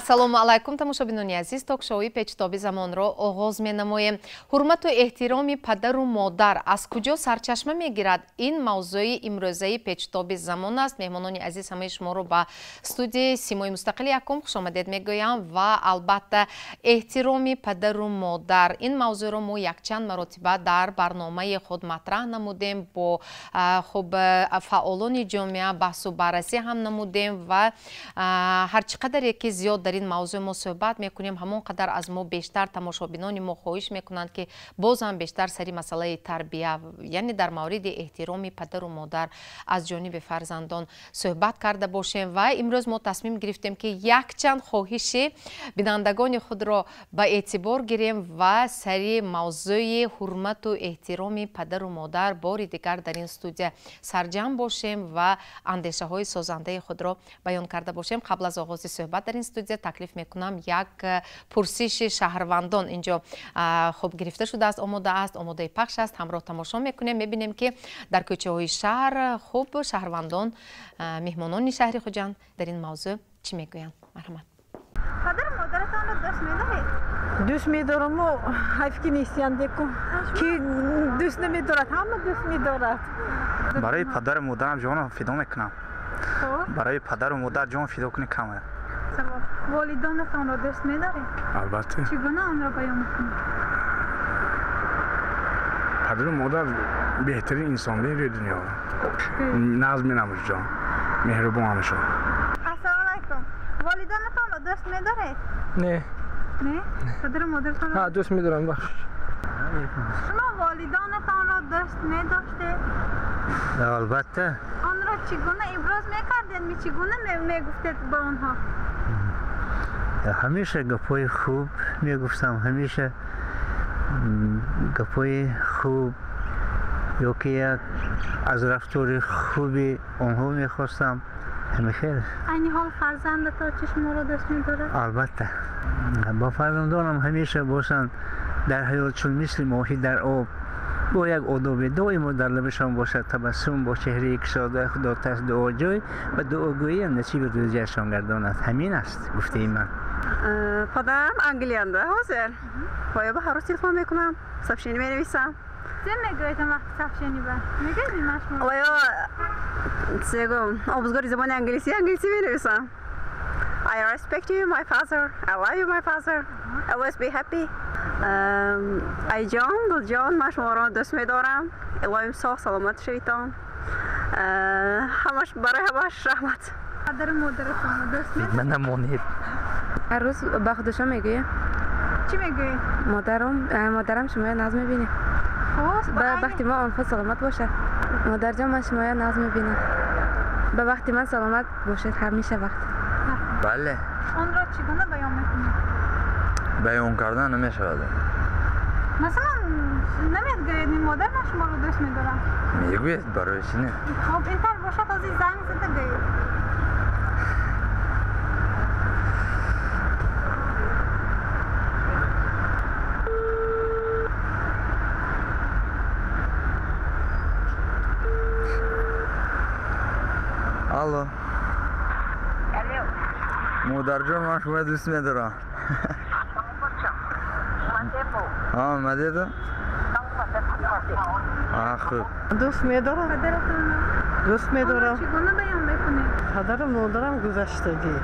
Ассалому алайкум тамошобинони азиз, ток-шоуи печтоби замонро оғоз менамоем. Ҳурмату эҳтироми падару модар аз куҷо сарчашма мегирад? Ин мавзӯи имрӯзаи печтоби замон аст. меҳмонони азиз ҳамаи шуморо ба студияи Симои Мустақили Якум хушомадед мегӯям ва албатта эҳтироми падару модар. Ин мавзӯъро мо якчанд маротиба дар барномаи худ матраҳ намудем, бо фаъолони ҷомеа баҳсу баррасӣ ҳам намудем ва ҳарчи қадаре ки зиёд дар ин мавзӯъ мо суҳбат мекунем, ҳамон қадар аз мо бештар тамошобинони мо хоҳиш мекунанд ки боз ҳам бештар сари масъалаи тарбия, яъне дар мавриди эҳтироми падару модар аз ҷониби фарзандон суҳбат карда бошем. Ва имрӯз мо тасмим гирифтем ки якчанд хоҳиши бинандагони худро ба эътибор гирем ва сари мавзӯи ҳурмату эҳтироми падару модар бори дигар дар ин студия сарҷам бошем ва андешаҳои созандаи худро баён карда бошем. қабл аз оғози суҳбат дар ин студия таклиф мекунам як пурсиши шаҳрвандон инҷо хуб гирифта шудааст, омодаи пахш аст. ҳамроҳ тамошо мекунем, мебинем ки дар кӯчаҳои шаҳр хуб шаҳрвандон, меҳмонони шаҳри Хуҷанд дар ин мавзӯъ чӣ мегӯянд. марҳамат. падару модаратонро дӯст медоред? Дӯст медорам, ҳайф ки нестиянд ки дӯст намедорад, ҳама дӯст медорад. барои падару модарам ҷоно фидо мекунам. барои падару модар ҷон фидо куни каме. волидонатонро дӯст медоред? албатта. чӣ гуна онро баён мекунед? падару модар беҳтарин инсонии рӯи дунё. назм менамуд ҷон. меҳрубон ҳамашон. ассалому алайкум. волидонатонро дӯст медоред? Не. Не? падару модаратонро? ҳа, дӯст медорам. бахш. шумо волидонатонро дӯст медоштед? албатта. онро чӣ гуна иброз мекардед? чӣ гуна мегуфтед ба онҳо? ҳамеша гапҳои хуб мегуфтам, ҳамеша гапҳои хуб ё ки як аз рафтори хуби онҳо мехостам. ҳамихел. айни ҳол фарзандато чӣ шуморо дӯст медорад? албатта. ба фарзандонам ҳамеша бошанд дар ҳаёт чун мисли моҳӣ дар об. бо як одобе доимо дар лабашон бошад табассум, бо чеҳраи кушода худотас дуоҷой ва дуогӯиам насиби рӯзиашон гардонад. ҳамин аст гуфтаи ман. падарам англияда ҳозир. боя ба ҳаррӯз телефон мекунам, сообщение менависам. چه میگوید وقتی صفحه بر میگید مشمول آیا سیگم آموزگاری زبان انگلیسی می نویسم. I respect you my father. I love you my father. Always be happy. ای جان دل جان من شما را دوست می‌دارم. الهی ساخت سلامت شویتان. همش برای همش رحمت. پدر مادرتون دوست می‌دارید؟ من نمونید. هر روز با خودش میگه. چی میگی؟ مادرم شما ناز می‌بینه. وقتی ما آنها سلامت باشه. مادر جان من شما ناز می‌بینم. به وقتی من سلامت باشه همیشه وقت. بله. آن را چگونه بیان می‌کنید؟ بیان کردن نمی‌شود. مثلا نمی‌گویید مادر من شما رو دوست می‌دارم. میگوید برای چی نه؟ خب اینطور باشد از این زنگ زده بگید. الو. مادر جان من شما دوست می‌دارم. آمده تو؟ خوب. دوست می‌دارم. پدرتون دوست می‌دارم. چگونه بیان می‌کنید؟ پدرم مادرم گذشتگی.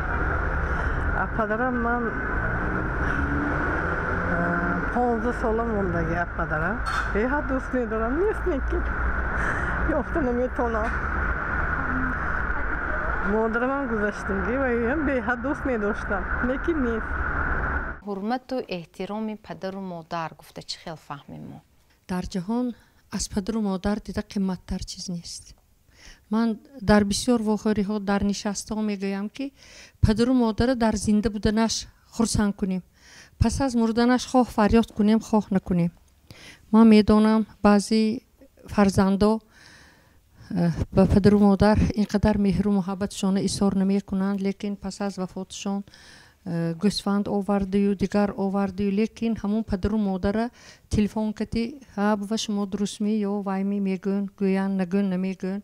پدرم من 15 سالم موندگی از پدرم. بی‌حد دوست می‌دارم. نیست که یافته نمی‌تونم. مادرم گذشتگی و هم بی‌حد دوست می‌داشتم. لیکن نیست. ҳурмату эҳтироми падару модар гуфта чӣ хел фаҳмем мо? дар ҷаҳон аз падару модар дида қимматтар чиз нест. ман дар бисёр воқеаҳо дар нишастҳо мегӯям ки падару модара дар зинда буданаш хурсанд кунем, пас аз мурданаш хоҳ фарёд кунем хоҳ накунем. ман медонам баъзи фарзандо ба падару модар инқадар меҳру муҳаббатшона изҳор намекунанд, лекин пас аз вафотшон гӯсфанд овардию дигар овардию, лекин ҳамон падару модара телефон кати ҳа бува шумо дурустми ё вайми мегӯн гӯян нагӯн намегӯн.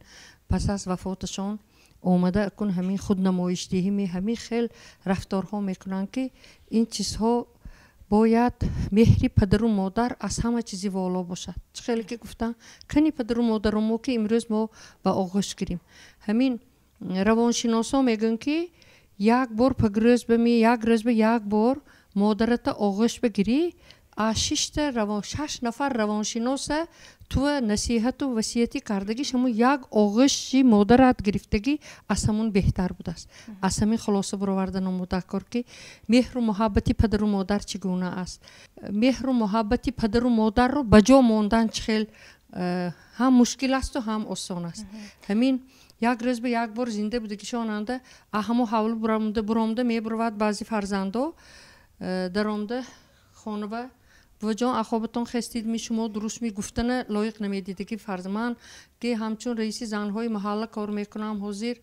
пас аз вафоташон آمده اکن همین خودنمایشدهی می همین خیل رفتارها میکنن که این چیزها باید مهری پدر و مادر از همه چیزی والا باشد. خیلی که گفتن کنی پدر و مادر ما که امروز ما به آغوش گیریم. همین روانشناسا میگن که یک بار پگرز بمی یک روز به یک بار مادرت آغوش بگیری، 6 نفر روانشناس تو نصیحت و وصیتی کردگی شما یک آغوشی مادرت گرفتگی از همون بهتر بود است. از همین خلاصه برآوردن مذکر که مهر و محبتی پدر و مادر چگونه است. مهر و محبتی پدر و مادر رو بجا ماندن خیلی هم مشکل است و هم آسان است. همین یک روز به یک بار زنده بوده که شاننده همو حول برامده میبرود بعضی فرزندا درامده خانوه و جان اخوابتون خستید می شما درست می گفتن لایق نمیدید که فرض من که همچون رئیس زنهای محله کار میکنم حاضر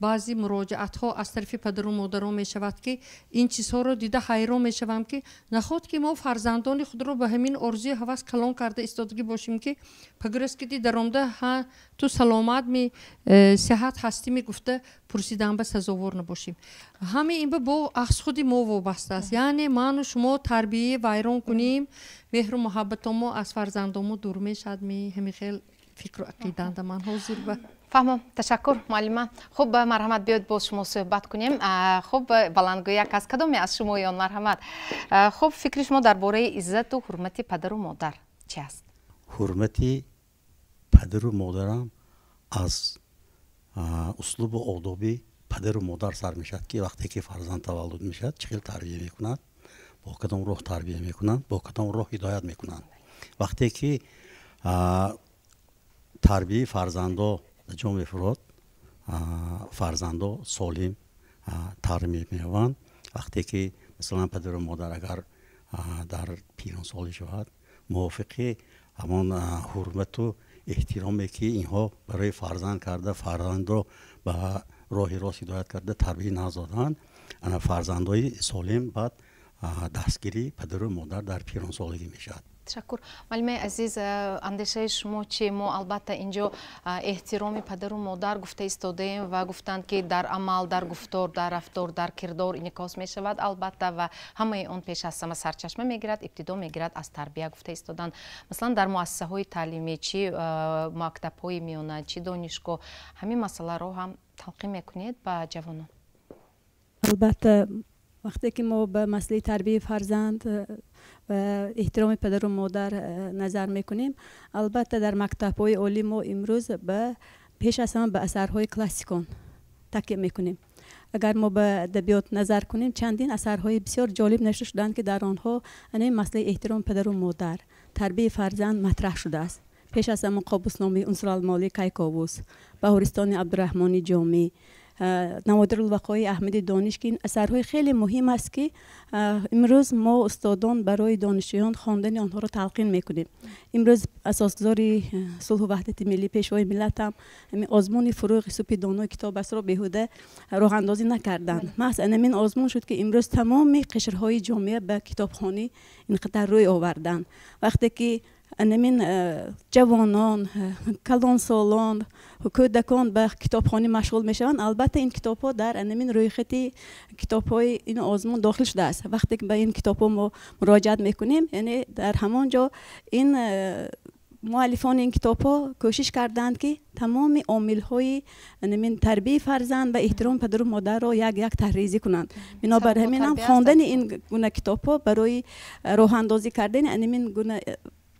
بعضی مراجعت ها از طرف پدر و مادر می شود که این چیزها رو دیده حیران می شوم که نخواد که ما فرزندان خود رو به همین ارزی هوس کلان کرده استادگی باشیم که پگرس که درامده ها تو سلامت می صحت هستی می گفته پرسیدن به سزاوار نباشیم. همه این به با اخص خودی ما وابسته است. یعنی من و شما تربیه ویران کنیم مهر و محبت ما از فرزندامو دور می شد. می همین خیلی فکر و عقیدند من حاضر به فهمم. تشکر معلمه. خب مرحمت بیاید با شما صحبت کنیم. خب بلندگویک از کدومی از شما یان مرحمت. خب فکر شما درباره عزت و حرمت پدر و مادر چی است؟ حرمتی پدر و مادرم از اسلوب و آدابی پدر و مادر سر میشد که وقتی که فرزند تولد میشد چقدر تربیه میکنند، با کدام راه تربیه میکنند، با کدام راه هدایت میکنند. وقتی که تربیه فرزندا جا میفراد، فرزندا سالم تربیه میشوند. وقتی که مثلا پدر و مادر اگر در پیران سالی شود موافقه همان حرمت و احترامی که اینها برای فرزند کرده، فرزند را به راه راست هدایت کرده تربیه نزدن، فرزندای سالم بعد دستگیری پدر و مادر در پیران سالگی میشد. تشکر. معلم عزیز اندیشه شما چی؟ ما البته اینجا احترام پدر و مادر گفته ایستادیم و گفتند که در عمل، در گفتار، در رفتار، در کردار انعکاس می شود البته و همه اون پیش از همه سرچشمه میگیرد، ابتدا میگیرد از تربیه گفته ایستادن. مثلا در مؤسسه های تعلیمی چی مکتب های میانه چی دانشگاه همین مسئله رو هم تلقی میکنید به جوانان؟ البته وقتی که ما به مسئله تربیه فرزند و احترام پدر و مادر نظر میکنیم، البته در مکتب‌های عالی ما امروز به پیش از همه به اثرهای کلاسیکون تکیه میکنیم. اگر ما به ادبیات نظر کنیم چندین اثرهای بسیار جالب نوشته شدند که در آنها این مسئله احترام پدر و مادر، تربیه فرزند مطرح شده است. پیش از همه قابوسنامه عنصر المالی کیکاووس، بهارستان عبدالرحمانی جامی، نوادر الوقای احمد دانش که این اثرهای خیلی مهم است که امروز ما استادان برای دانشجویان خواندن آنها را تلقین میکنیم. امروز اساسگزاری صلح و وحدت ملی پیشوای ملت هم آزمون فروغ سپیدانو کتاب است را بیهوده راه اندازی نکردند. مثلا این آزمون شد که امروز تمام قشرهای جامعه به کتابخوانی اینقدر روی آوردن. وقتی که انمین جوانان، کلان سالان، کودکان به کتابخوانی مشغول میشوند، البته این کتاب ها در انمین روی خطی کتاب های این آزمون داخل شده است. وقتی که به این کتاب ها ما مراجعت میکنیم، یعنی در همان جا این مؤلفان این کتاب ها کوشش کردند که تمام عامل های انمین تربیه فرزند و احترام پدر و مادر را یک یک تحریزی کنند. بنابر همین هم خواندن این گونه کتاب ها برای راه اندازی کردن انمین گونه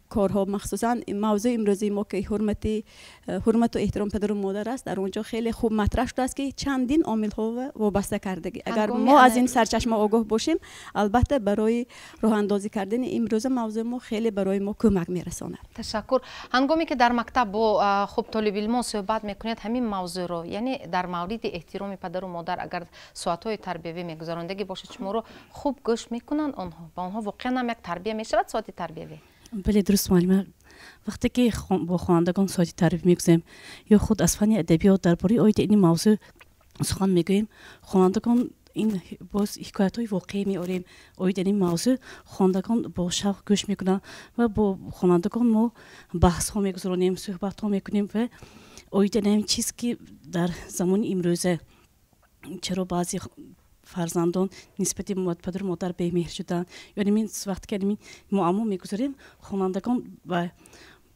کارها، مخصوصا موضوع امروزی ما که حرمت و احترام پدر و مادر است، در اونجا خیلی خوب مطرح شده است که چندین عامل ها وابسته کردگی. اگر ما از این سرچشمه آگاه باشیم، البته برای راه اندازی کردن امروز موضوع ما خیلی برای ما کمک میرساند. تشکر. هنگامی که در مکتب با خب طالب علم صحبت میکنید همین موضوع رو، یعنی در مورد احترام پدر و مادر اگر ساعت‌های تربیوی میگذراندگی باشه شما رو خوب گوش میکنن آنها، با آنها واقعا هم یک تربیه میشود ساعت تربیوی؟ بله درست معلومه. وقتی که با خوانندگان ساعتی تربیه میگذاریم یا خود از فن ادبیات درباره آید این موضوع سخن میگوییم، خوانندگان این باز حکایت های واقعی میاریم آید این موضوع، خوانندگان با شوق گوش میکنن و با خوانندگان ما بحث ها میگذاریم، صحبت ها میکنیم و اویدنم چیز که در زمان امروزه چرا بعضی فرزندان نسبت پدر و مادر بی‌مهر شدن یعنی من وقتی که معما میگذاریم خوانندگان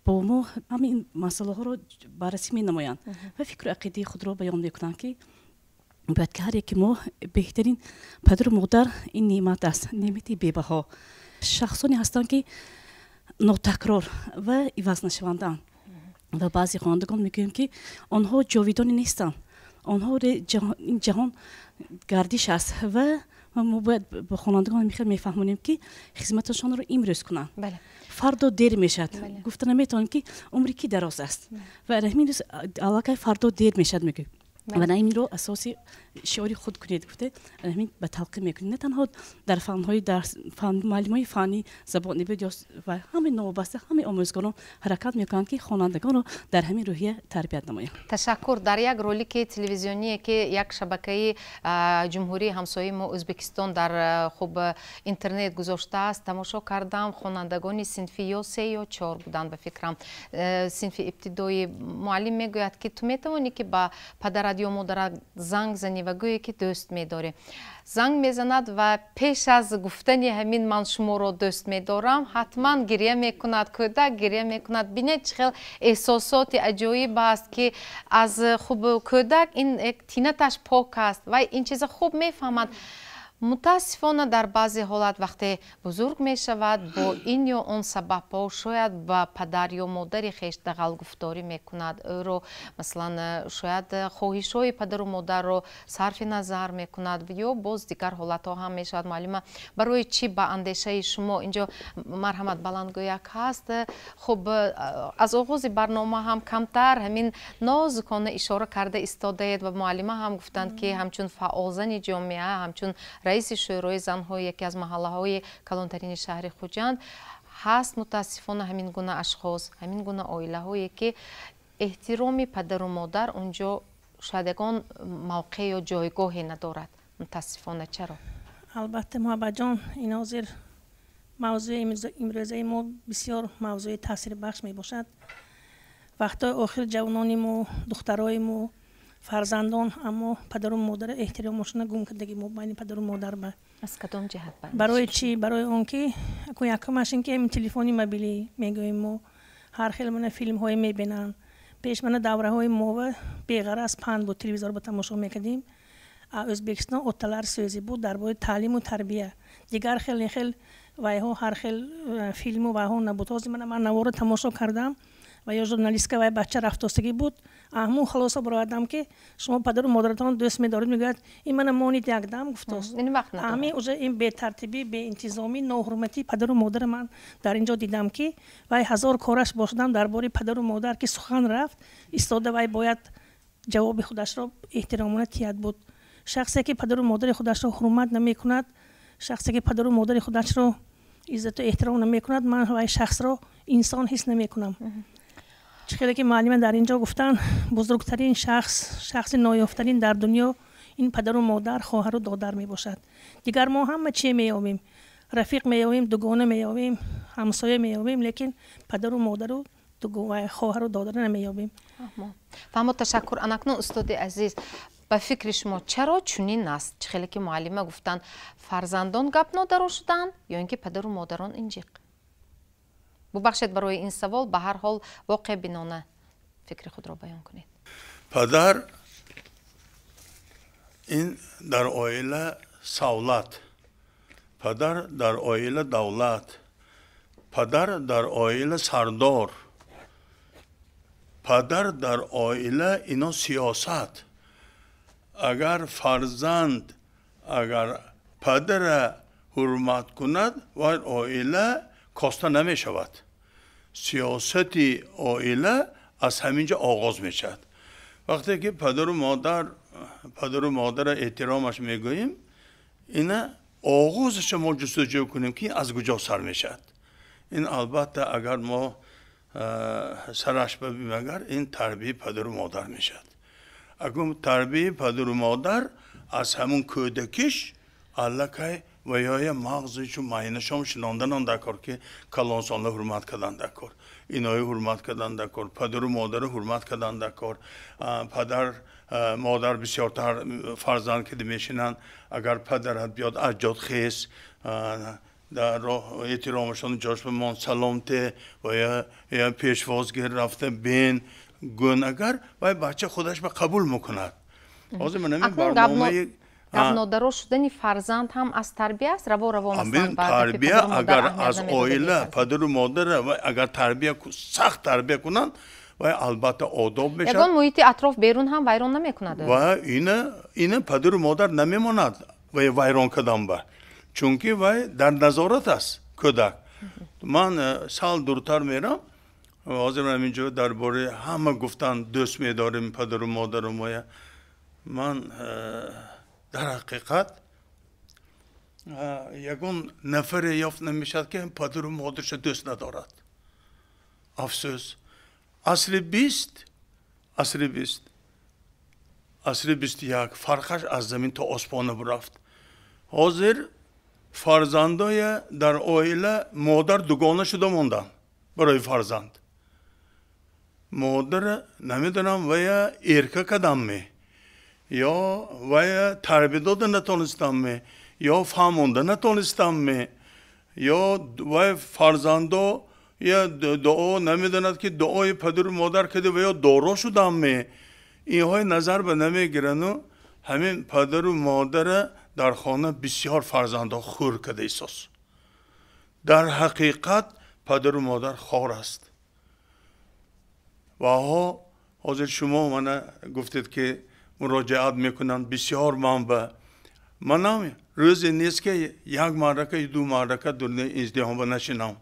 با ما همین مسئله ها رو بررسی می‌نمایند و فکر عقیده خود را بیان می‌کنند که باید که هر یک ما بهترین پدر و مادر این نعمت است، نعمتی بی‌بها. شخصانی هستند که ناتکرار و عوض نشوندند و بعضی خوانندگان میگویند که آنها جاویدانی نیستند، آنها این جهان گردش است و ما باید به خوانندگان میفهمونیم که خدمتشان رو امروز کنند. بله. فردا دیر میشد. گفتن نمیتونن که عمری کی دراز است و همین روز علاقه فردا دیر میشد میگه. و نه این رو اساسی شعاری خود کنید گفته همین به تلقی میکنید، نه تنها در فنهای در معلومات فنی زبان نبود و همین نوبسته همین آموزگاران حرکت میکنند که خوانندگان رو در همین روحیه تربیت نمایند. تشکر. در یک رولیک تلویزیونی که یک شبکه جمهوری همسایه ما ازبکستان در خوب اینترنت گذاشته است تماشا کردم. خوانندگان صنفی یا 3 یا 4 بودند به فکرم. صنف ابتدایی معلم میگوید که تو میتوانی که با پدر یا مادر زنگ زنی و گویی که دوست می‌داری. زنگ میزند و پیش از گفتن همین من شما رو دوست می‌دارم حتما گریه میکند، کودک گریه میکند. بینید چقدر احساسات عجیب است که از خوب کودک این تینتش پاک است و این چیز خوب میفهمد. متاسفانه در بعضی حالت وقتی بزرگ می شود با این یا اون سبب ها شاید با پدر یا مادر خیش دغل گفتاری می کند، رو مثلا شاید خواهش های پدر و مادر رو صرف نظر می کند یا باز دیگر حالت ها هم می شود. معلومه برای چی با اندیشه شما اینجا مرحمت بلندگویک هست. خب از آغاز برنامه هم کمتر همین نازکانه اشاره کرده استاده اید و معلمه هم گفتند که همچون فعال زن جامعه، همچون رئیس شورای زن‌ها یکی از محله‌های کلانترین شهر خوجند هست. متاسفانه همین گونه اشخاص، همین گونه عائله‌هایی که احترام پدر و مادر اونجا شایدگان موقع یا جایگاهی ندارد. متاسفانه چرا؟ البته محبت جان این حاضر موضوع امروزه ما بسیار موضوع تاثیر بخش می باشد. وقتی آخر جوانانی ما، دخترای ما، فرزندان اما پدر و مادر احترامشون گم کردگی ما بین پدر و مادر با از کدام جهت برای چی؟ برای اون که یکمش این که این تلفنی موبیلی میگویم ما هر خیلی من فیلم های میبینن. پیش من دوره های ما بی‌غرض پند بود تلویزیون با تماشا میکردیم. ازبکستان اطلاع سازی بود درباره تعلیم و تربیت. دیگر خیلی وایها هر خیلی فیلم و وایها نبود. من نوار تماشا کردم و یا ژورنالیست که بچه رفتستگی بود اهمون خلاصه برادم که شما پدر و مادرتان دوست می‌دارید میگوید این من مونید یک دم گفتاست. همین اوجه این بی ترتیبی بی انتظامی ناحرمتی پدر و مادر من در اینجا دیدم که وای هزار کارش باشدم درباره پدر و مادر که سخن رفت ایستاده وای باید جواب خودش را احترامانه تیاد بود. شخصی که پدر و مادر خودش را حرمت نمی‌کند، شخصی که پدر و مادر خودش را عزت و احترام نمی‌کند، من وای شخص را انسان حس نمی‌کنم. چقدر که معلم در اینجا گفتن بزرگترین شخص نایافترین در دنیا این پدر و مادر، خواهر و دادر می باشد. دیگر ما همه چی می یابیم، رفیق می یابیم، دوگانه می یابیم، همسایه می یابیم، لیکن پدر و مادر و خواهر و دادر نمی یابیم. فهم تشکر. انکنون استاد عزیز به فکر شما چرا چنین است؟ چخیلی که معلمه گفتن فرزندان گپ نادرو شدن یا اینکه پدر و مادران اینجیق؟ ببخشید برای این سوال به هر حال واقع بینانه فکر خود را بیان کنید. پدر این در عائله سولت، پدر در عائله دولت، پدر در عائله سردار، پدر در عائله اینا سیاست. اگر فرزند اگر پدر حرمت کند و عائله کاسته نمی شود. سیاستی عائله از همینجا آغاز می شود. وقتی که پدر و مادر احترامش میگوییم اینه آغازش ما جستجو کنیم که از کجا سر می شود. این البته اگر ما سرش ببینیم اگر این تربیه پدر و مادر می شود. اگر تربیه پدر و مادر از همون کودکیش الله که و یا مغزشون معینشون شناندن دکار که کلانسان حرمت کردن دکار اینای حرمت کردن دکار پدر و مادر حرمت کردن دکار پدر مادر بسیارتر فرزند که میشینن اگر پدرت بیاد اجاد خیس در احترامشان جاش به من سلامته و یا پیشوازگیر رفته بین گون اگر و بچه خودش به قبول میکند گавнодаро шудани фарзанд ҳам аз тарбия аст раво тарбия агар аз оила падару модар агар тарбия сахт тарбия кунанд ва албатта одоб мешавад ягон муҳити атроф берун ҳам вайрон намекунад ва ина падару модар намемонад ва вайрон кардан ба чунки вай дар назорат аст кӯдак ман сал дуртар мерам ҳозир ҳаминҷо дар бораи ҳама гуфтанд дӯст медорем падару модару моя ман дар ҳақиқат ягон нафаре ёфт намешавад ки падару модарша дӯст надорад афсӯс асри бисту як фарқаш аз замин то осмона бурафт ҳозир фарзандоя дар оила модар дугона шуда монданд барои фарзанд модар намедонам вая эрка кадамме ё вая тарбия дода натонистамме ё фаҳмонда натонистамме ё вай фарзандо я дуо намедонад ки дуои падару модар кади ва ё доро шудамме инҳои назар ба намегирану ҳамин падару модара дар хона бисёр фарзандо хур када эҳсос дар ҳақиқат падару модар хор аст ва ҳозир шумо мана гуфтед ки муроҷиат мекунанд бисёр манба манам рӯзе нест ки як маррака ду маррака дурнаи издиҳомба нашинам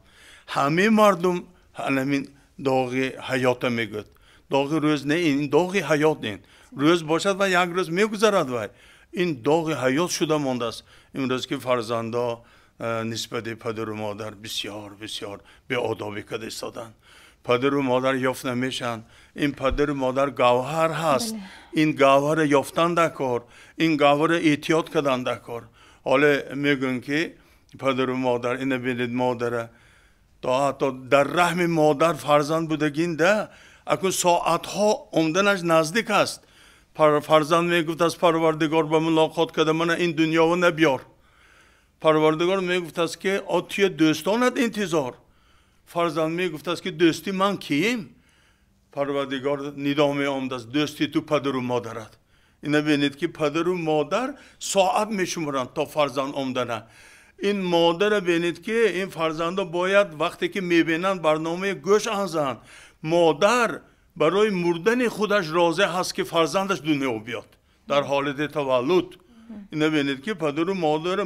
ҳамаи мардум ҳамин доғи ҳаёта мегӯд доғи рӯз не ин доғи ҳаёт ин рӯз бошад ва як рӯз мегузарад вай ин доғи ҳаёт шуда мондааст имрӯз ки фарзандо нисбати падару модар бисёр бисёр беодобӣ када истоданд падару модар ёфт намешанд ин падару модар гавҳар ҳаст ин гавҳара ёфтан дар кор ин гавҳара эҳтиёт кардан дар кор ҳоле мегӯн ки падару модар ина бинед модара то ҳатто дар раҳми модар фарзанд будагин да акун соатҳо омданаш наздик аст фарзанд мегуфт аз парвардигор ба мулоқот карда мана ин дунёва набиёр парвардигор мегуфтаст ки отуя дӯстонат интизор фарзанд мегуфтаст ки дӯсти ман кием парвардигор нидо меомдааст дӯсти ту падару модарат ина бинед ки падару модар соат мешуморанд то фарзанд омдана ин модара бинед ки ин фарзандо бояд вақте ки мебинанд барномаи гӯш анзанд модар барои мурдани худаш розе ҳаст ки фарзандаш дунё биёд дар ҳолати таваллуд ина бинед ки падару модара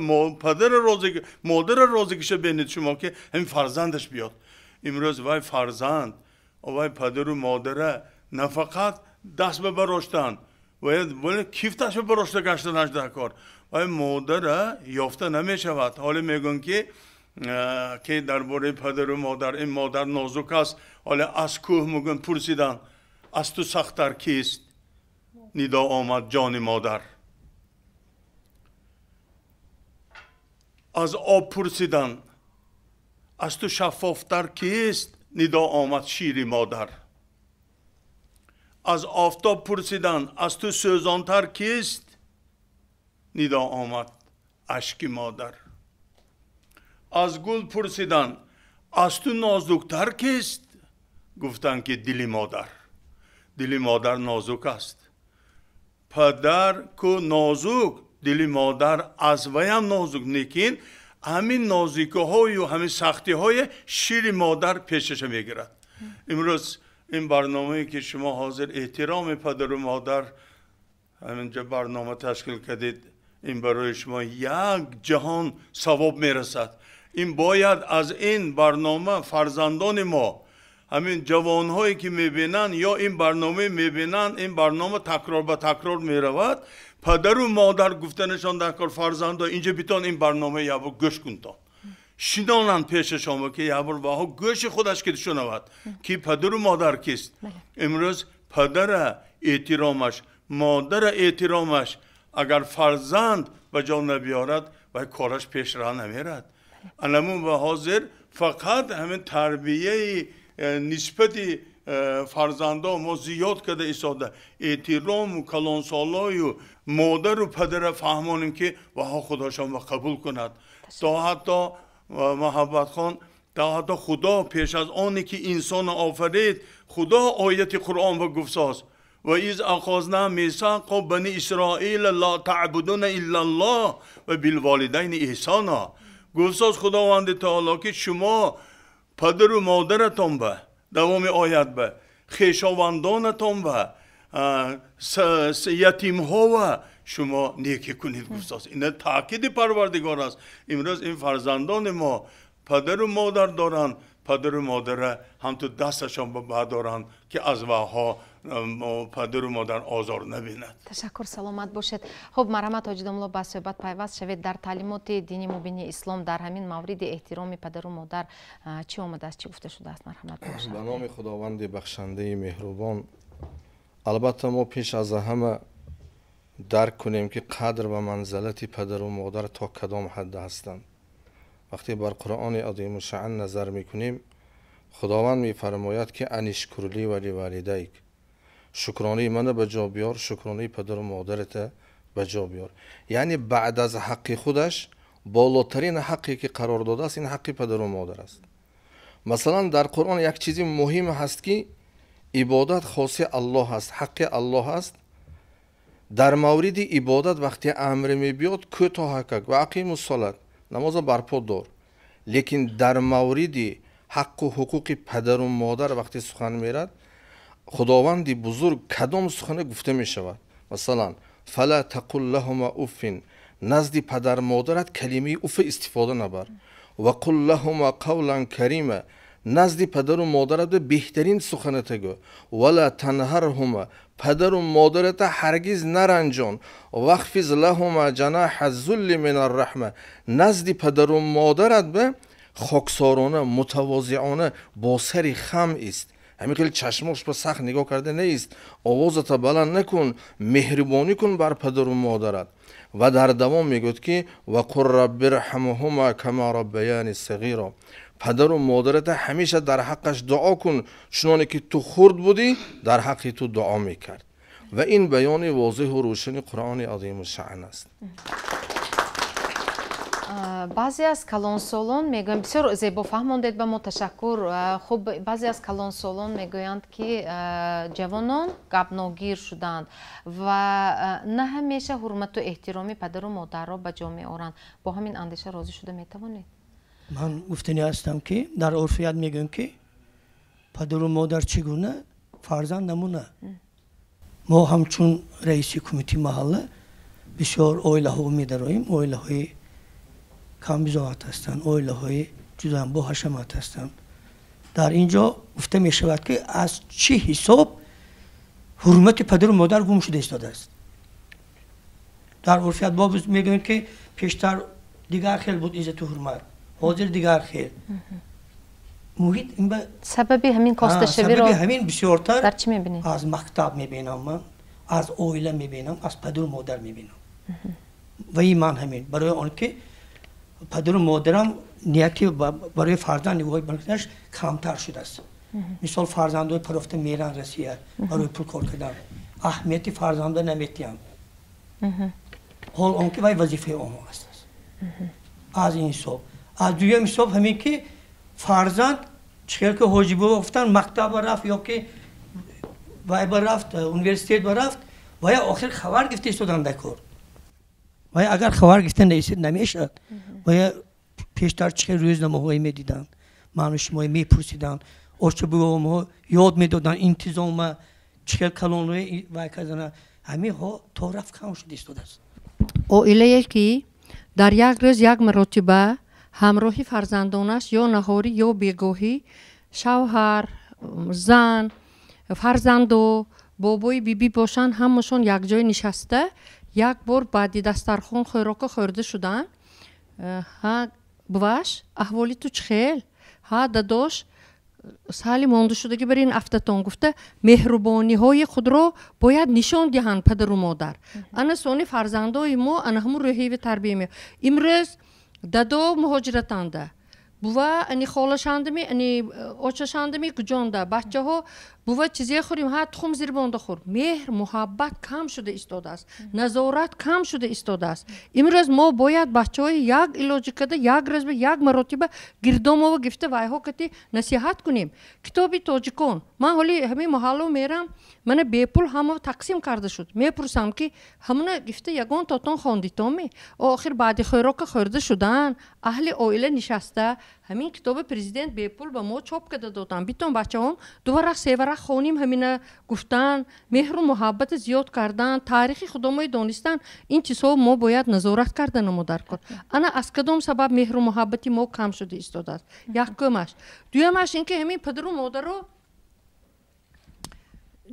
розе киша бинед шумо ки ҳамин фарзандаш биёд имрӯз вай фарзанд вай падару модара нафақат даст бабароштанд вай кифташ бабарошта гаштанаш дар кор вай модара ёфта намешавад ҳоле мегӯн ки дар бораи падару модар ин модар нозук аст ҳоле аз кӯҳ мегӯн пурсидан аз ту сахттар кист нидо омад ҷони модар аз об пурсидан аз ту шаффофтар кист нидо омад шири модар аз офтоб пурсидан аз ту сӯзонтар кист нидо омад ашки модар аз гул пурсидан аз ту нозуктар кист гуфтанд ки дили модар нозук аст падар ку нозук дили модар аз ваям нозук лекин ҳамин нозикиҳою ҳамин сахтиҳои шири модар пешаша мегирад имрӯз ин барномае ки шумо ҳозир эҳтироми падару модар ҳаминҷа барнома ташкил кардед ин барои шумо як ҷаҳон савоб мерасад ин бояд аз ин барнома фарзандони мо ҳамин ҷавонҳое ки мебинанд ё ин барнома мебинанд ин барнома такрор ба такрор меравад падару модар гуфтанашон дар кор фарзандо инҷа битон ин барнома ябур гӯш кунтон шинонанд пешашон ки ябур ваҳо гӯши худаш ки шунавад ки падару модар кист имрӯз падара эҳтиромаш модара эҳтиромаш агар фарзанд ба ҷо набиёрад و کارش پیش را نمیرد. الان و حاضر فقط همین تربیه نسبتی فرزندا ما زیاد کرده ایستاده. احترام و کلانسالای و مادر و پدر فهمانیم که وها خداشان قبول کند. تا حتی محبت خان تا حتی خدا پیش از آنی که انسان آفرید خدا آیت قرآن و گفتاست و ایز اخذنا میثاق بنی اسرائیل لا تعبدون الا الله و بالوالدین احسانا. گفتاست خداوند تعالی که شما پدر و مادرتان به دوام آیت به خویشاوندانتان و یتیم ها و شما نیکی کنید. گفتاست این تاکید پروردگار است. امروز این فرزندان ما پدر و مادر دارن، پدر و مادر هم تو دستشان به بعد دارن که از وها پدر و مادر آزار نبیند. تشکر، سلامت باشید. خب مرحمت حاجی با صحبت پیوست شوید. در تعلیمات دینی مبین اسلام در همین مورد احترام پدر و مادر چی آمده است، چی گفته شده است؟ مرحمت باشید. به نام خداوند بخشنده مهربان. البته ما پیش از همه درک کنیم که قدر و منزلت پدر و مادر تا کدام حد هستند. وقتی بر قرآن عظیم الشأن نظر میکنیم خداوند میفرماید که انشکر لی و لوالدیک، شکرانه من به جا بیار، شکرانه پدر و مادرت به جا بیار. یعنی بعد از حق خودش بالاترین حقی که قرار داده است این حق پدر و مادر است. مثلا در قرآن یک چیزی مهم هست که عبادت خاص الله است، حق الله است. در مورد عبادت وقتی امر می بیاد کوتاه حق و اقیم الصلاة، نماز برپا دار. لیکن در مورد حق و حقوق پدر و مادر وقتی سخن میرد خداوند بزرگ کدام سخن گفته می شود. مثلا فلا تقل لهما اف، نزد پدر مادرت کلمه اف استفاده نبر. و قل لهما قولا کریما، نزد پدر و مادرت بهترین سخنت گو. ولا تنهرهما، پدر و مادرت هرگز نرنجان. واخفض لهما جناح الذل من الرحمه، نزد پدر و مادرت به خاکسارانه متواضعانه با سر خم است. همین خیلی چشماش به سخت نگاه کرده نیست. آوازت بلند نکن، مهربانی کن بر پدر و مادرت. و در دوام میگوید که و قل رب ارحمهما کما ربیانی صغیرا، پدر و مادرت همیشه در حقش دعا کن چنانه که تو خرد بودی در حق تو دعا میکرد. و این بیان واضح و روشن قرآن عظیم الشأن است. بعضی از کلانسالان میگویند، بسیار زیبا فهماندید به ما تشکر. خب بعضی از کلانسالان میگویند که جوانان گبناگیر شدند و نه همیشه حرمت و احترام پدر و مادر را به جا میآورند. با همین اندیشه راضی شده میتوانید؟ من گفتنی هستم که در عرفیت میگن که پدر و مادر چگونه فرزند نمونه. ما همچون رئیس کمیته محله بسیار اویله ها میداریم، اویله های کم بزاعت هستند، اویله های جزن با حشمت هستند. در اینجا گفته می شود که از چه حساب حرمت پدر و مادر گم شده ایستاده است. در عرفیت باب میگن که پیشتر دیگر خیل بود عزت و حرمت، حاضر دیگر خیل. محیط این به سببی همین کاسته شوی را همین بسیارتر در چی میبینید؟ از مکتب میبینم من، از اویله میبینم، از پدر و مادر میبینم. و این من همین برای آن که پدر و مادرم نیتی برای فرزند نگاهی بنکردنش کمتر شده است. مثال فرزندای پرفته میرن رسیه برای پول کار کردن، اهمیت فرزنده نمیتیم. حال آن که وظیفه آنها است. از این حساب. از دویم حساب همین که فرزند چهل که حاجی گفتن مکتب رفت یا که وای رفت یونیورسیته رفت و یا آخر خبر گرفته شدن دکور. و اگر خبر گرفته نمیشد و یا پیشتر چه روز نماهایی میدیدن، من شما میپرسیدن، آرچه بگوام یاد میدادن انتظام چهل کلونوی و کزنه همین ها طرف کم شده است. اویله که در یک روز یک مرتبه همراهی فرزندانش یا نهاری یا بیگاهی شوهر، زن، فرزند و بابای بیبی باشن همشون یک جای نشسته یک بار بعدی دسترخوان خوراک خورده شدن. ها بواش احوالی تو چخیل؟ ها داداش سالی مانده شدگی بر این افتتان گفته مهربانی های خود را باید نشان دهند پدر و مادر. انا سونی فرزندای ما انا همون روحی و تربیه می. امروز دادو مهاجرتانده. بوا انی خالشاندمی انی آچشاندمی کجانده بچه ها بوا چیزی خوریم ها تخم زیر بانده خور مهر محبت کم شده ایستاده است نظارت کم شده ایستاده است امروز ما باید بچه های یک علاج کده یک روز به یک مرتبه گردام و گفته وای ها کتی نصیحت کنیم کتابی تاجیکان من حالی همین محلو میرم من بیپول همه تقسیم کرده شد میپرسم که همونه گفته یگان تاتان خواندیتامی آخر بعد خوراک خورده شدن اهل عائله نشسته همین کتاب پرزیدنت بیپول به ما چاپ کرده دادن بیتون بچه هم دو ورق سه ورق خونیم همینه گفتن مهر و محبت زیاد کردن تاریخی خودمای دانستن این چیزها ما باید نظارت کردن و مدار کرد انا از کدام سبب مهر و محبتی ما کم شده ایستاده است یکمش دویمش اینکه همین پدر و مادر رو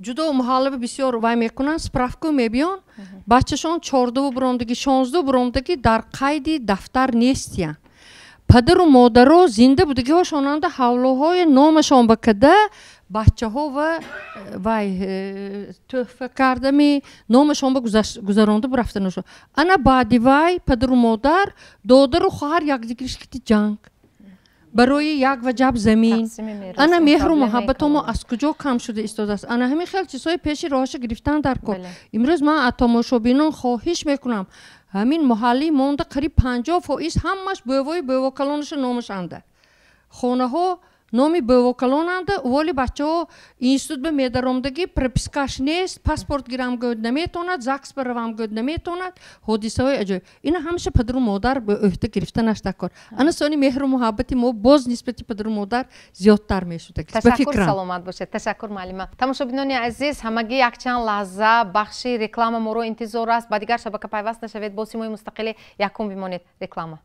جدا محالبه بسیار وای میکنن سپرافکو میبیان بچه‌شان 14 برامدگی 16 برامدگی در قید دفتر نیستن پدر و مادر رو زنده بودگی هاشونند حولوهای نامشان بکده بچه ها و وای تحفه کرده می نامشان به گذرانده برفته نشو انا بعدی وای پدر و مادر دادر و خواهر یک دیگرش کتی جنگ برای یک وجب زمین انا مهر و محبت ما از کجا کم شده ایستاده است انا همین خیلی چیزهای پیش راهش گرفتن در کار امروز من تماشابینان خواهش میکنم همین محلی مونده قریب 50% همش به وکلانش نامشانده خانه ها نامی به وکلاننده ولی بچه ها اینستود به میدرامدگی پرپسکاش نیست پاسپورت گیرم گود نمیتوند زاکس بروام گود نمیتوند حادثه های عجیب اینا همیشه پدر و مادر به عهده گرفتن است کار انا سانی مهر و محبتی ما باز نسبت پدر و مادر زیادتر میشده تشکر سلامت باشید تشکر معلمه تماشابینان عزیز همگی یک چند لحظه بخش رکلام ما رو انتظار است با دیگر شبکه پیوست نشوید با سیمای مستقل یکم بمانید رکلام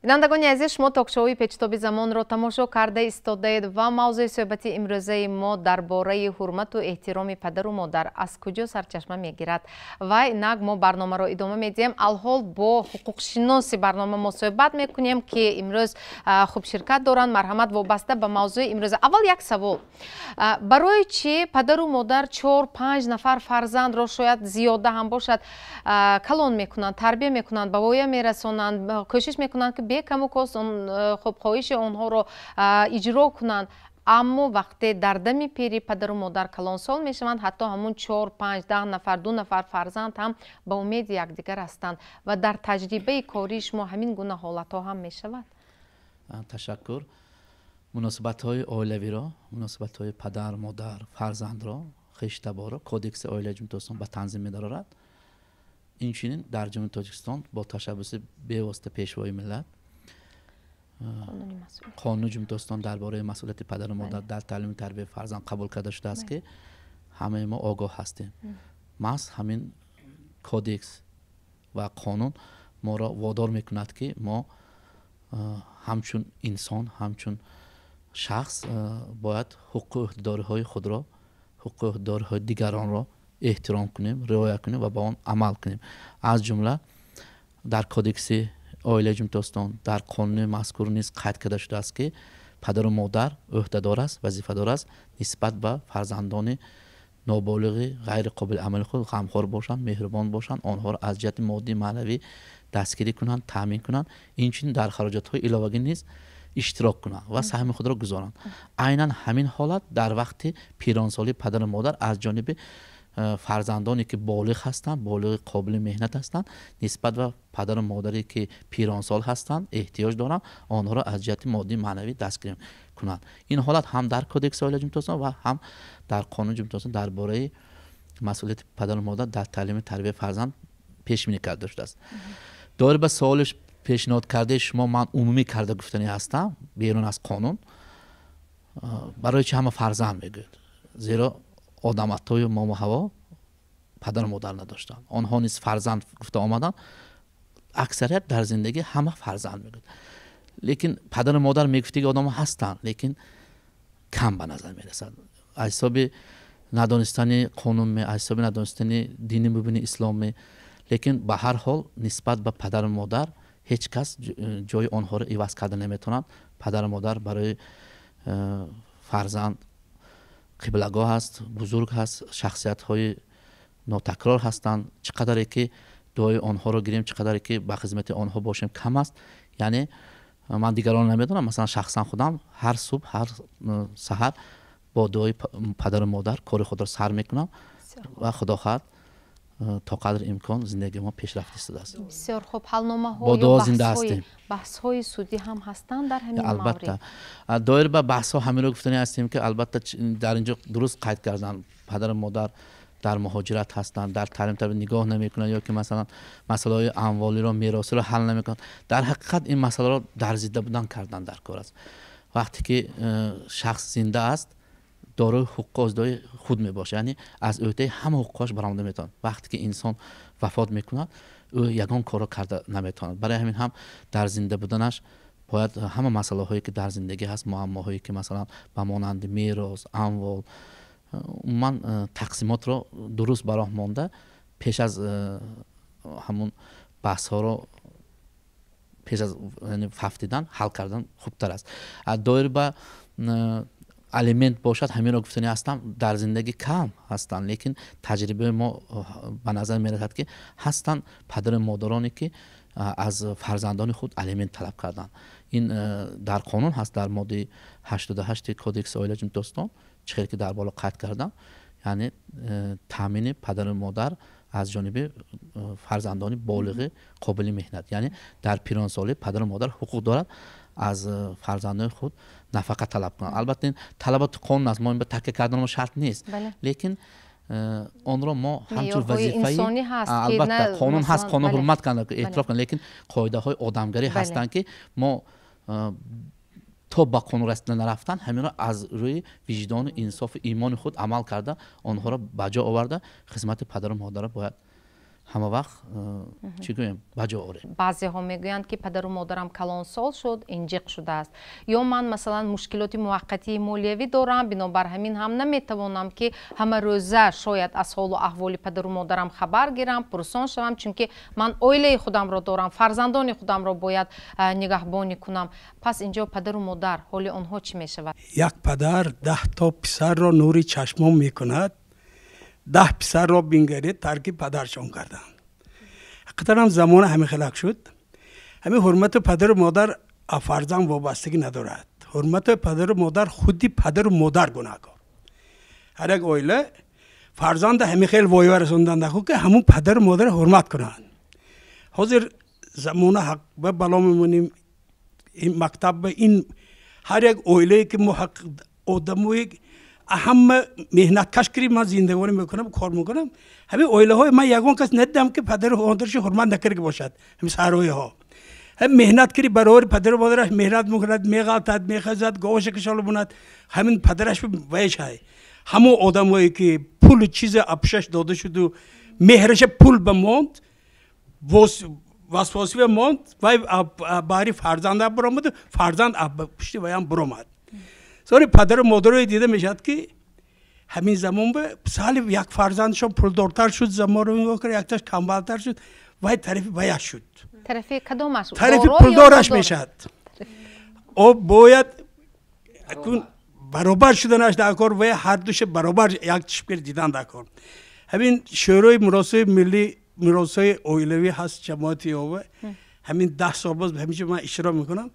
بینندگان عزیز شما تاکشوی پیچتابی زمان را تماشا کرده ایستادید و موضوع صحبت امروزه ما درباره حرمت و احترام پدر و مادر از کجا سرچشمه میگیرد و اینک ما برنامه را ادامه میدیم الحال با حقوق شناس برنامه ما صحبت میکنیم که امروز خوب شرکت دارند مرحمت وابسته به موضوع امروز اول یک سوال برای چی پدر و مادر 4-5 نفر فرزند را شاید زیاده هم باشد کلان میکنند تربیه میکنند به وای میرسانند کوشش میکنند که کم و کاست خب خواهش آنها رو اجرا کنند اما وقتی در دم پیری پدر و مادر کلانسال می شوند حتی همون 4-5-10 نفر 2 نفر فرزند هم به امید یکدیگر هستند و در تجربه کاری شما همین گونه حالت ها هم می شود. تشکر. مناسبت های عائلوی را مناسبت های پدر مادر فرزند را خیشتبار کودکس عائله جمهوری تاجیکستان به تنظیم می دارد. این چنین در جمهوری تاجیکستان با تشبث به واسطه پیشوای ملت قانون جمهوری تاجیکستان درباره مسئولیت پدر و مادر در تعلیم تربیت فرزند قبول کرده شده است که همه ما آگاه هستیم. ماست همین کودکس و قانون ما را وادار میکند که ما همچون انسان همچون شخص باید حقوق و اقتدارهای خود را حقوق و اقتدارهای دیگران را احترام کنیم رعایت کنیم و با آن عمل کنیم. از جمله در کودکس عائله جمهوری تاجیکستان در قانون مذکور نیز قید کرده شده است که پدر و مادر عهدهدار است وظیفه دار است نسبت به فرزندان نابالغ غیر قابل عمل خود غمخوار باشند مهربان باشند آنها را از جهت مادی معنوی دستگیری کنند تامین کنند اینچنین در خراجات های علاوگی نیز اشتراک کنند و سهم خود را گذارند. عیناً همین حالت در وقت پیرانسالی پدر و مادر از جانب فرزندانی که بالغ هستند بالغ قابل مهنت هستند نسبت به پدر و مادری که پیرانسال هستند احتیاج دارند آنها را از جهت مادی معنوی دستگیری کنند. این حالت هم در کودکس عائله جمهوری تاجیکستان و هم در قانون جمهوری تاجیکستان درباره مسئولیت پدر و مادر در تعلیم تربیت فرزند پیش بینی کرده شده است. دور به سوالش پیشنهاد کرده شما من عمومی کرده گفتنی هستم بیرون از قانون برای چه همه فرزند میگوید زیرا آدم‌های مام و حوا پدر و مادر نداشتن آنها نیز فرزند گفته آمدن اکثریت در زندگی همه فرزند میگوید لیکن پدر و مادر میگفتی که آدم هستن لیکن کم به نظر میرسد از حساب ندانستن قانون از حساب ندانستن دین مبین اسلام لیکن به هر حال نسبت به پدر و مادر هیچ کس جای آنها رو عوض کرده نمیتونن. پدر و مادر برای فرزند قبلگاه هست، بزرگ هست، شخصیت های ناتکرار هستند. چقدر که دعای آنها رو گیریم، چقدر که به خدمت آنها باشیم کم است. یعنی من دیگران نمیدونم، مثلا شخصا خودم هر صبح هر سحر با دعای پدر و مادر کار خود را سر میکنم و خدا خواهد تا قدر امکان زندگی ما پیشرفت استاده است. بسیار خوب. حلنامه ها یا بحث های سودی هم هستند در همین مورد؟ البته دایر به بحث ها همین رو گفتنی هستیم که البته در اینجا درست قید کردن پدر و مادر در مهاجرت هستند، در تعلیم تربیت نگاه نمیکنند یا که مثلا مسائل های اموالی رو میراثی رو حل نمیکنند. در حقیقت این مسئله رو درزیده بودن کردن در کار است. وقتی که شخص زنده است دارای حقوق ازدای خود می باشه، یعنی از عهده همه حقوقش برآمده میتونه. وقتی که انسان وفات میکنه او یگان کارو کرده نمیتونه. برای همین هم در زنده بودنش باید همه مسئله هایی که در زندگی هست، معماهایی که مثلا به مانند میراث، اموال، من تقسیمات رو درست براه مانده پیش از همون بحث ها رو پیش از فهمیدن حل کردن خوبتر است. دایر به الیمنت باشد همین رو گفتنی هستم در زندگی کم هستن، لیکن تجربه ما به نظر می رسد که هستن پدر مادرانی که از فرزندان خود الیمنت طلب کردن. این در قانون هست، در ماده 88 کودکس عائله دوستان چیزی که در بالا قید کردم، یعنی تامین پدر و مادر از جانب فرزندان بالغ قابل مهنت. یعنی در پیران سالی پدر و مادر حقوق دارد از فرزندان خود نفقه طلب کنند. البته این طلبات قانون است، ما این به تکیه کردن ما شرط نیست، لیکن اون رو ما همچون وظیفه البته قانون هست، قانون حرمت کنه که اعتراف کنه، لیکن قاعده های آدمگری هستن که ما تا با قانون رسیدن نرفتن همین را از روی وجدان انصاف ایمان خود عمل کرده آنها را بجا آورده خدمت پدر و مادر باید همه وقت چی گویم بجا آوریم. بعضی ها میگویند که پدر و مادرم کلان سال شد انجق شده است، یا من مثلا مشکلات موقتی مالیوی دارم بنابر همین هم نمیتوانم که همه روزه شاید از حال و احوال پدر و مادرم خبر گیرم، پرسان شوم، چون که من عائله خودم را دارم، فرزندان خودم را باید نگهبانی کنم. پس اینجا پدر و مادر حال آنها چی میشود؟ یک پدر 10 تا پسر را نوری چشمم میکند، 10 پسر را بینگرید ترک پدرشان کردند. حقیقتا هم زمان همه خلق شد. همه حرمت پدر و مادر فرزند وابستگی ندارد. حرمت پدر و مادر خودی پدر و مادر گناهکار. هر یک عائله فرزند همه خیلی وایو رسوندن دخو که همون پدر و مادر حرمت کنند. حاضر زمان حق به بلا میمونیم این مکتب این هر یک عائله که محقق آدموی اهم مهنت کش کردیم، من زندگانی میکنم کار میکنم، همه عائله های من یگان کس ندیدم که پدر و مادرش حرمت نکرده باشد. همه سرای ها هم مهنت کردی برای پدر و مادرش مهنت میکند، میغلطد، میخزد، گاوش کشال بوند، همین پدرش ویش های. همه آدمایی که پول چیز ابشش داده شد و مهرش پول بماند وسواسی بماند و باری فرزند برآمد، فرزند پشتی ویام برآمد. سوری پدر و مادر دیده میشد که همین زمان به سال یک فرزندشون پولدارتر شد، زمان رو نگاه کرد یکتاش کمبالتر شد و طرف ویش شد. طرف کدومش؟ طرف پولدارش میشد. او باید برابر شدنش در کار و هر دوش برابر یک چشم دیدن در کار. همین شورای مراسم ملی مراسم عائلوی هست جماعتی او همین 10 سال باز همیشه من اشتراک میکنم.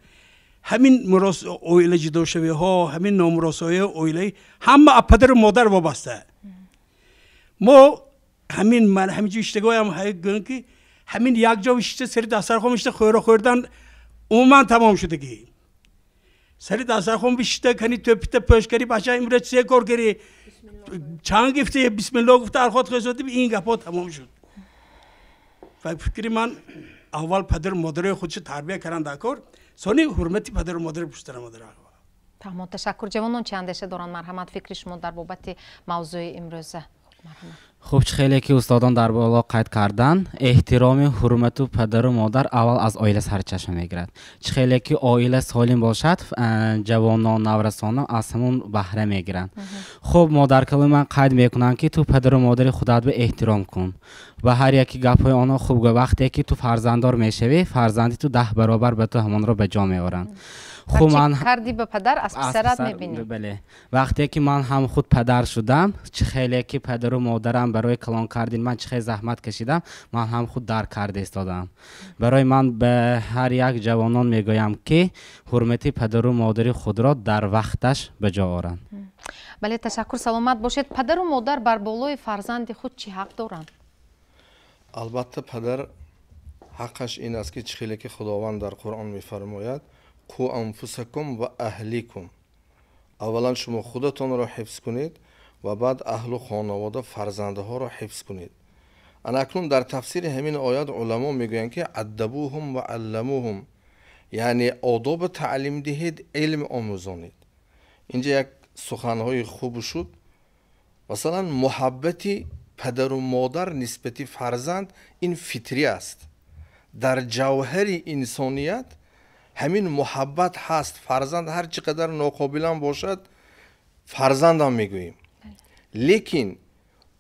همین مراسم عائله جدا شوی ها، همین نامراسای عائله همه پدر و مادر وابسته. ما همین من همینجوری اشتگاه هم هایی که همین یک جا وشته سری دسترخوان وشته خوردن عموما تمام شده که سری دسترخوان وشته کنی توپیت پشت کری بچه امروز سه کار کری چند گفته بسم الله گفته ارخواد خیزاتی این گپا تمام شد. فکری من اول پدر و مادر خودش تربیت کردن در کار، سونی حرمتی پدر و مادر پشت مادر. تمام تشکر. جوانان چه اندیشه دارن؟ مرحمت فکر شما در بابت موضوع امروزه. خوب خیلی که استادان در بالا قید کردن احترام حرمت و پدر و مادر اول از عائله سرچشمه میگیرد. خیلی که عائله سالم باشد جوانان نورسان از همون بهره میگیرند. خب مادر کلمه من قید میکنم که تو پدر و مادر خودت به احترام کن و هر یکی گپای آنها خوب وقتی که تو فرزنددار میشوی فرزندی تو 10 برابر به تو همان رو به جا میارن. خب من کردی به پدر از پسرت میبینی. بله وقتی که من هم خود پدر شدم چه خیلی که پدر و مادرم برای کلان کردین من چه خیلی زحمت کشیدم من هم خود درک کرده ایستادم. برای من به هر یک جوانان میگویم که حرمت پدر و مادر خود را در وقتش به جا آورند. بله تشکر سلامت باشید. پدر و مادر بر بالای فرزند خود چی حق دارند؟ البته پدر حقش این است که چه خیلی که خداوند در قرآن میفرماید قو انفسکم و اهلیکم اولا شما خودتان را حفظ کنید و بعد اهل و خانواده فرزنده ها را حفظ کنید. اکنون در تفسیر همین آیات علما میگویند که ادبوهم و علموهم یعنی آداب تعلیم دهید علم آموزانید. اینجا یک سخنهای خوب شد. مثلا محبتی پدر و مادر نسبت فرزند این فطری است. در جوهر انسانیت همین محبت هست. فرزند هر چقدر ناقابل باشد فرزند هم میگوییم، لیکن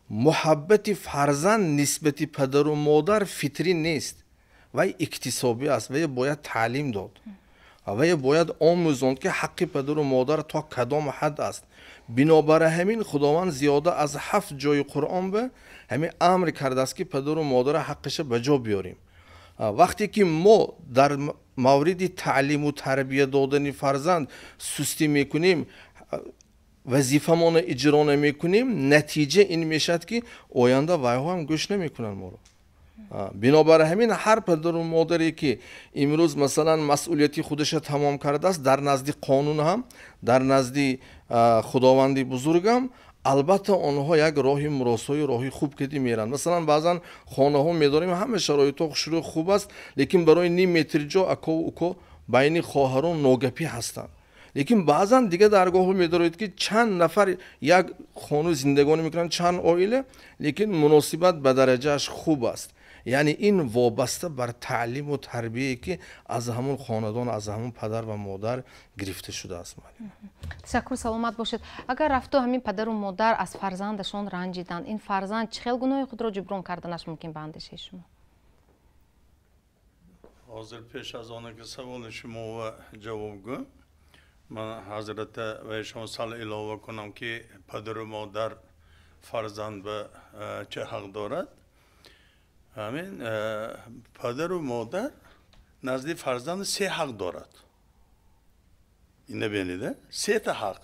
محبت فرزند نسبت پدر و مادر فطری نیست و اکتسابی است و باید تعلیم داد و باید آموزاند که حق پدر و مادر تا کدام حد است. بنابر همین خداوند زیاده از 7 جای قرآن به همین امر کرده است که پدر و مادر حقش به جا بیاریم. وقتی که ما در مورد تعلیم و تربیت دادن فرزند سستی میکنیم وظیفه‌مان اجرا نمیکنیم نتیجه این میشد که آینده وایها هم گوش نمیکنن ما رو. بنابر همین هر پدر و مادری که امروز مثلا مسئولیتی خودش تمام کرده است در نزد قانون هم در نزد خداوندی بزرگ هم البته آنها یک راهی مراسای راهی خوب کردی میرن. مثلا بعضا خانه ها میداریم همه شرایط ها شروع خوب است لیکن برای نیم متر جا اکو اکو بین خواهران ناگپی هستند. لیکن بعضا دیگه درگاه میدارید که چند نفر یک خانه زندگانی میکنن چند عائله لیکن مناسبت به درجهش خوب است. یعنی این وابسته بر تعلیم و تربیه که از همون خاندان از همون پدر و مادر گرفته شده است. تشکر سلامت باشید. اگر رفته همین پدر و مادر از فرزندشان رنجیدن این فرزند چه خیلی گناه خود را جبران کردنش ممکن به اندیشه شما؟ حاضر پیش از آنه که سوال شما و جواب گو من حضرت و شما سال علاوه کنم که پدر و مادر فرزند به چه حق دارد. همین پدر و مادر نزد فرزند 3 حق دارد. این نبینیده 3 تا حق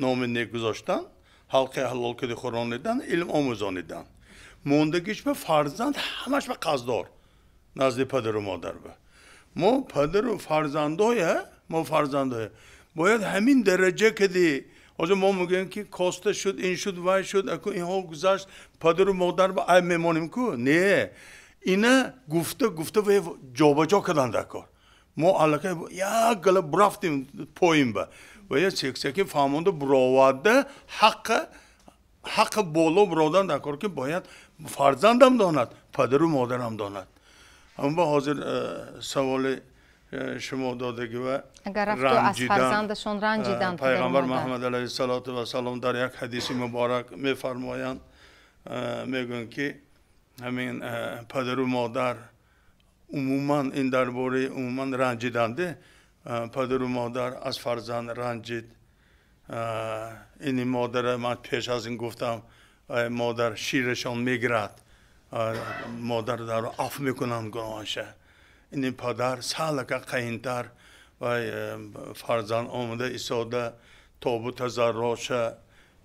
نام نیک گذاشتن حلقه حلال کردن خورانیدن علم آموزانیدن موندگیش به فرزند همش به قصدار نزد پدر و مادر به ما پدر و فرزندای ما فرزندای باید همین درجه کدی از ما میگن که کاسته شد این شد وای شد اکو اینها گذشت پدر و مادر با ای میمانیم کو نه اینا گفته و جابجا کردن در کار ما علاقه یا گله برفتیم پایین با و یا چکسکی فهمونده براواده حق بالا برادن در کار که باید فرزندم داند پدر و مادرم داند. اما با حاضر سوال شما دادگی و اگر رفتو از فرزندشون رنجیدن پیغمبر محمد علیه السلام در یک حدیث مبارک میفرمایند میگن که همین پدر و مادر عموما این درباره عموما رنجیدنده پدر و مادر از فرزند رنجید. این مادر من پیش از این گفتم مادر شیرشان میگیرد مادر در عفو میکنن گناهشه. این پدر سالک قینتر و فرزند آمده ایستاده توبه تضرعش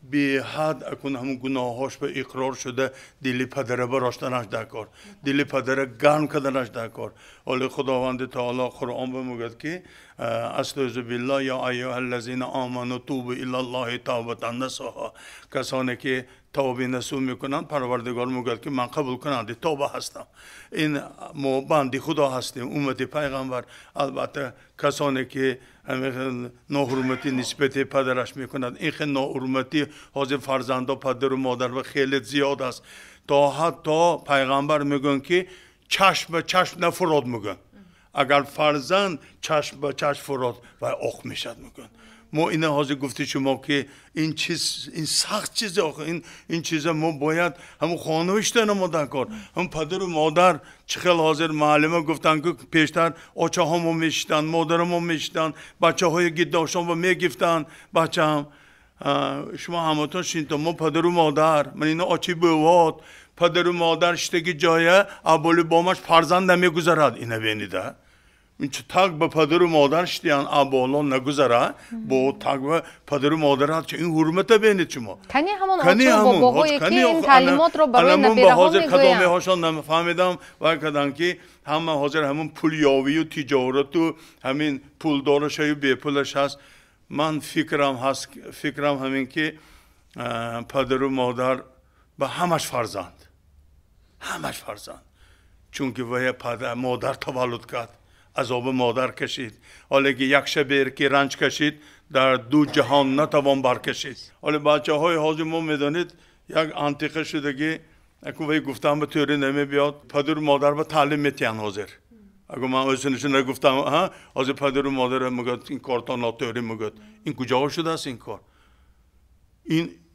بی حد اکن همون گناهاش به اقرار شده دل پدر براشتنش دکار دل پدر گرم کردنش دکار. ولی خداوند تعالی قرآن بمگد که استعوذ بالله یا ایها الذین آمنوا توبوا الی الله توبة نصوحا کسانی که توبه نصوح میکنن پروردگار میگه که من قبول کننده توبه هستم. این ما بندی خدا هستیم، امت پیغمبر. البته کسانی که ناحرمتی نسبت پدرش میکنند، این خیلی ناحرمتی حاضر فرزند و پدر و مادر و خیلی زیاد است تا حتی پیغمبر میگن که چشم به چشم نفراد میگن. اگر فرزند چشم به چشم فراد و اخ میشد میگن. ما این حاضر گفتی شما که این چیز، این سخت چیزه آخه، این چیزا ما باید همون خانوشته نمودن کار. هم پدر و مادر چخیل حاضر معلمه گفتن که پیشتر آچه همو میشتن، مادرمو میشتن، بچه های گیداشان و میگفتن بچه هم شما همتون شینتا ما پدر و مادر من اینا آچی بواد پدر و مادر شتگی جایه ابولی بامش فرزند نمیگذارد اینه بینیده. این چه تاگ به پدر و مادر شدیان ابولا نگذاره با تاگ به پدر و مادر هست چه این حرمت بینید شما. کنی همون آچه باباهایی که این تعلیمات رو برای نبیره ها میگوین. کدامه هاشون نفهمیدم و کدن که همه حاضر همون پولیاوی و تجارت و همین پولدارش و بی پولش هست. من فکرم همین که پدر و مادر به همش فرزند چون که وی پدر مادر تولد کرد عذاب مادر کشید، حالا که یک شب که رنج کشید در دو جهان نتوان برکشید. حالا بچه های حاضر ما میدانید یک انتیقه شدگی اگه وی گفتم به طوری نمی بیاد پدر و مادر به تعلیم میتین حاضر. اگه من اوزنشون نگفتم حاضر پدر و مادر مگد این کار تا ناتوری مگد این کجا شده است این کار؟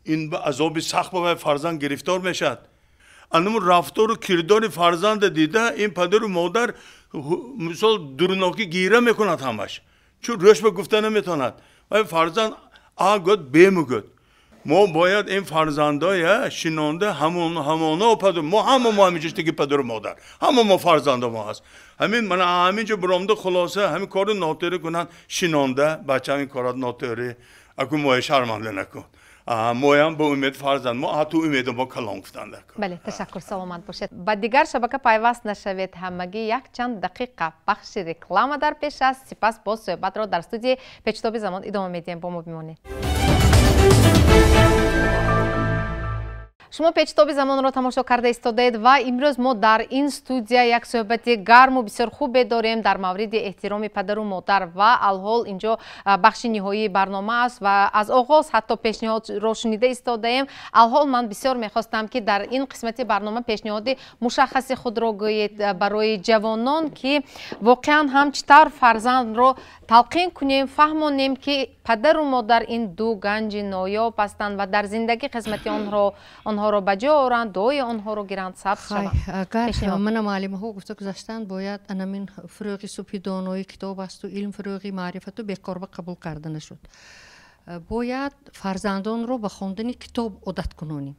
این به عذاب سخت به فرزند گرفتار میشد. انم رفتار و کردار فرزند دیده این پدر و مادر مثال درناکی گیره میکند همش چون روش به گفته نمیتوند و فرزند آگد بمگد. ما باید این فرزندای شنانده همانا و پدر ما همیشه که پدر و مادر ما فرزند ما هست. من همینجا برامده خلاصه همین کار ناتوری کنن شنانده بچه همین کارات ناتوری اگه ما شرمنده نکن. ما هم به امید فرزند ما حتی امید ما کلام گفتن. بله تشکر سلامت باشید. با دیگر شبکه پیوست نشوید. همگی یک چند دقیقه بخش رکلام در پیش است. سپس با صحبت را در استودیو پیچتابی زمان ادامه میدیم. با ما بمانید. شما پیچتابی زمان را تماشا کرده ایستادید و امروز ما در این استودیو یک صحبت گرم و بسیار خوب داریم در مورد احترام پدر و مادر و الحال اینجا بخش نهایی برنامه است و از آغاز حتی پیشنهاد را شنیده ایستادیم. الحال من بسیار میخواستم که در این قسمت برنامه پیشنهاد مشخص خود را گویید برای جوانان که واقعا هم چطور فرزند را تلقین کنیم فهمانیم که پدر و مادر این دو گنج نایاب هستند و در زندگی خدمت آنها را به جای آورند دعای آنها را گیرند ثبت شود. اگر من معلم ها گفته گذاشتن باید انمین فروغ صبح دانایی کتاب است و علم فروغ معرفت و بیکار قبول کرده نشد. باید فرزندان را به خواندن کتاب عادت کنونیم.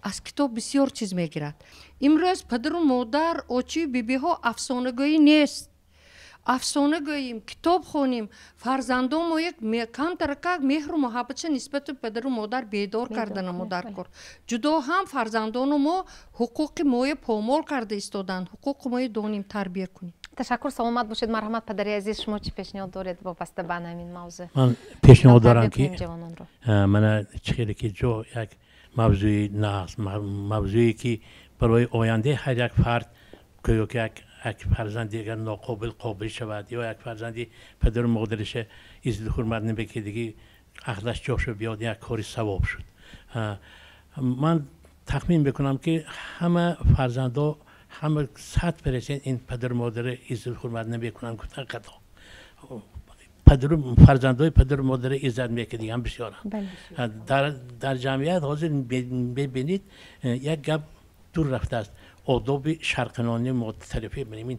از کتاب بسیار چیز میگیرد. امروز پدر و مادر آچی بیبی ها افسانه گویی نیست. افسانه گوییم کتاب خونیم فرزندان ما یک کم ترکه مهر و محبت نسبت پدر و مادر بیدار کردن ما در کار جدا هم فرزندان ما حقوق ما پامال کرده ایستادن حقوق ما دونیم تربیت کنیم. تشکر سلامت باشید. مرحمت پدری عزیز شما چی پیشنهاد دارید وابسته به همین موضوع؟ من پیشنهاد دارم که من چیزی که جو یک موضوعی که برای آینده هر یک فرد که یک فرزندی اگر ناقابل قابل شود یا یک فرزندی پدر و مادرش عزت حرمت نمیکنه دیگه عقلش جاشو بیاد یک کاری ثواب شد. من تخمین بکنم که همه فرزندا همه 100% این پدر و مادر عزت حرمت نمیکنن گفتن قطعا فرزندای پدر و مادر عزت میکنه دیگه هم بسیار در جمعیت حاضر ببینید یک گپ دور رفته است. آداب شرقنانی مختلفی ببینیم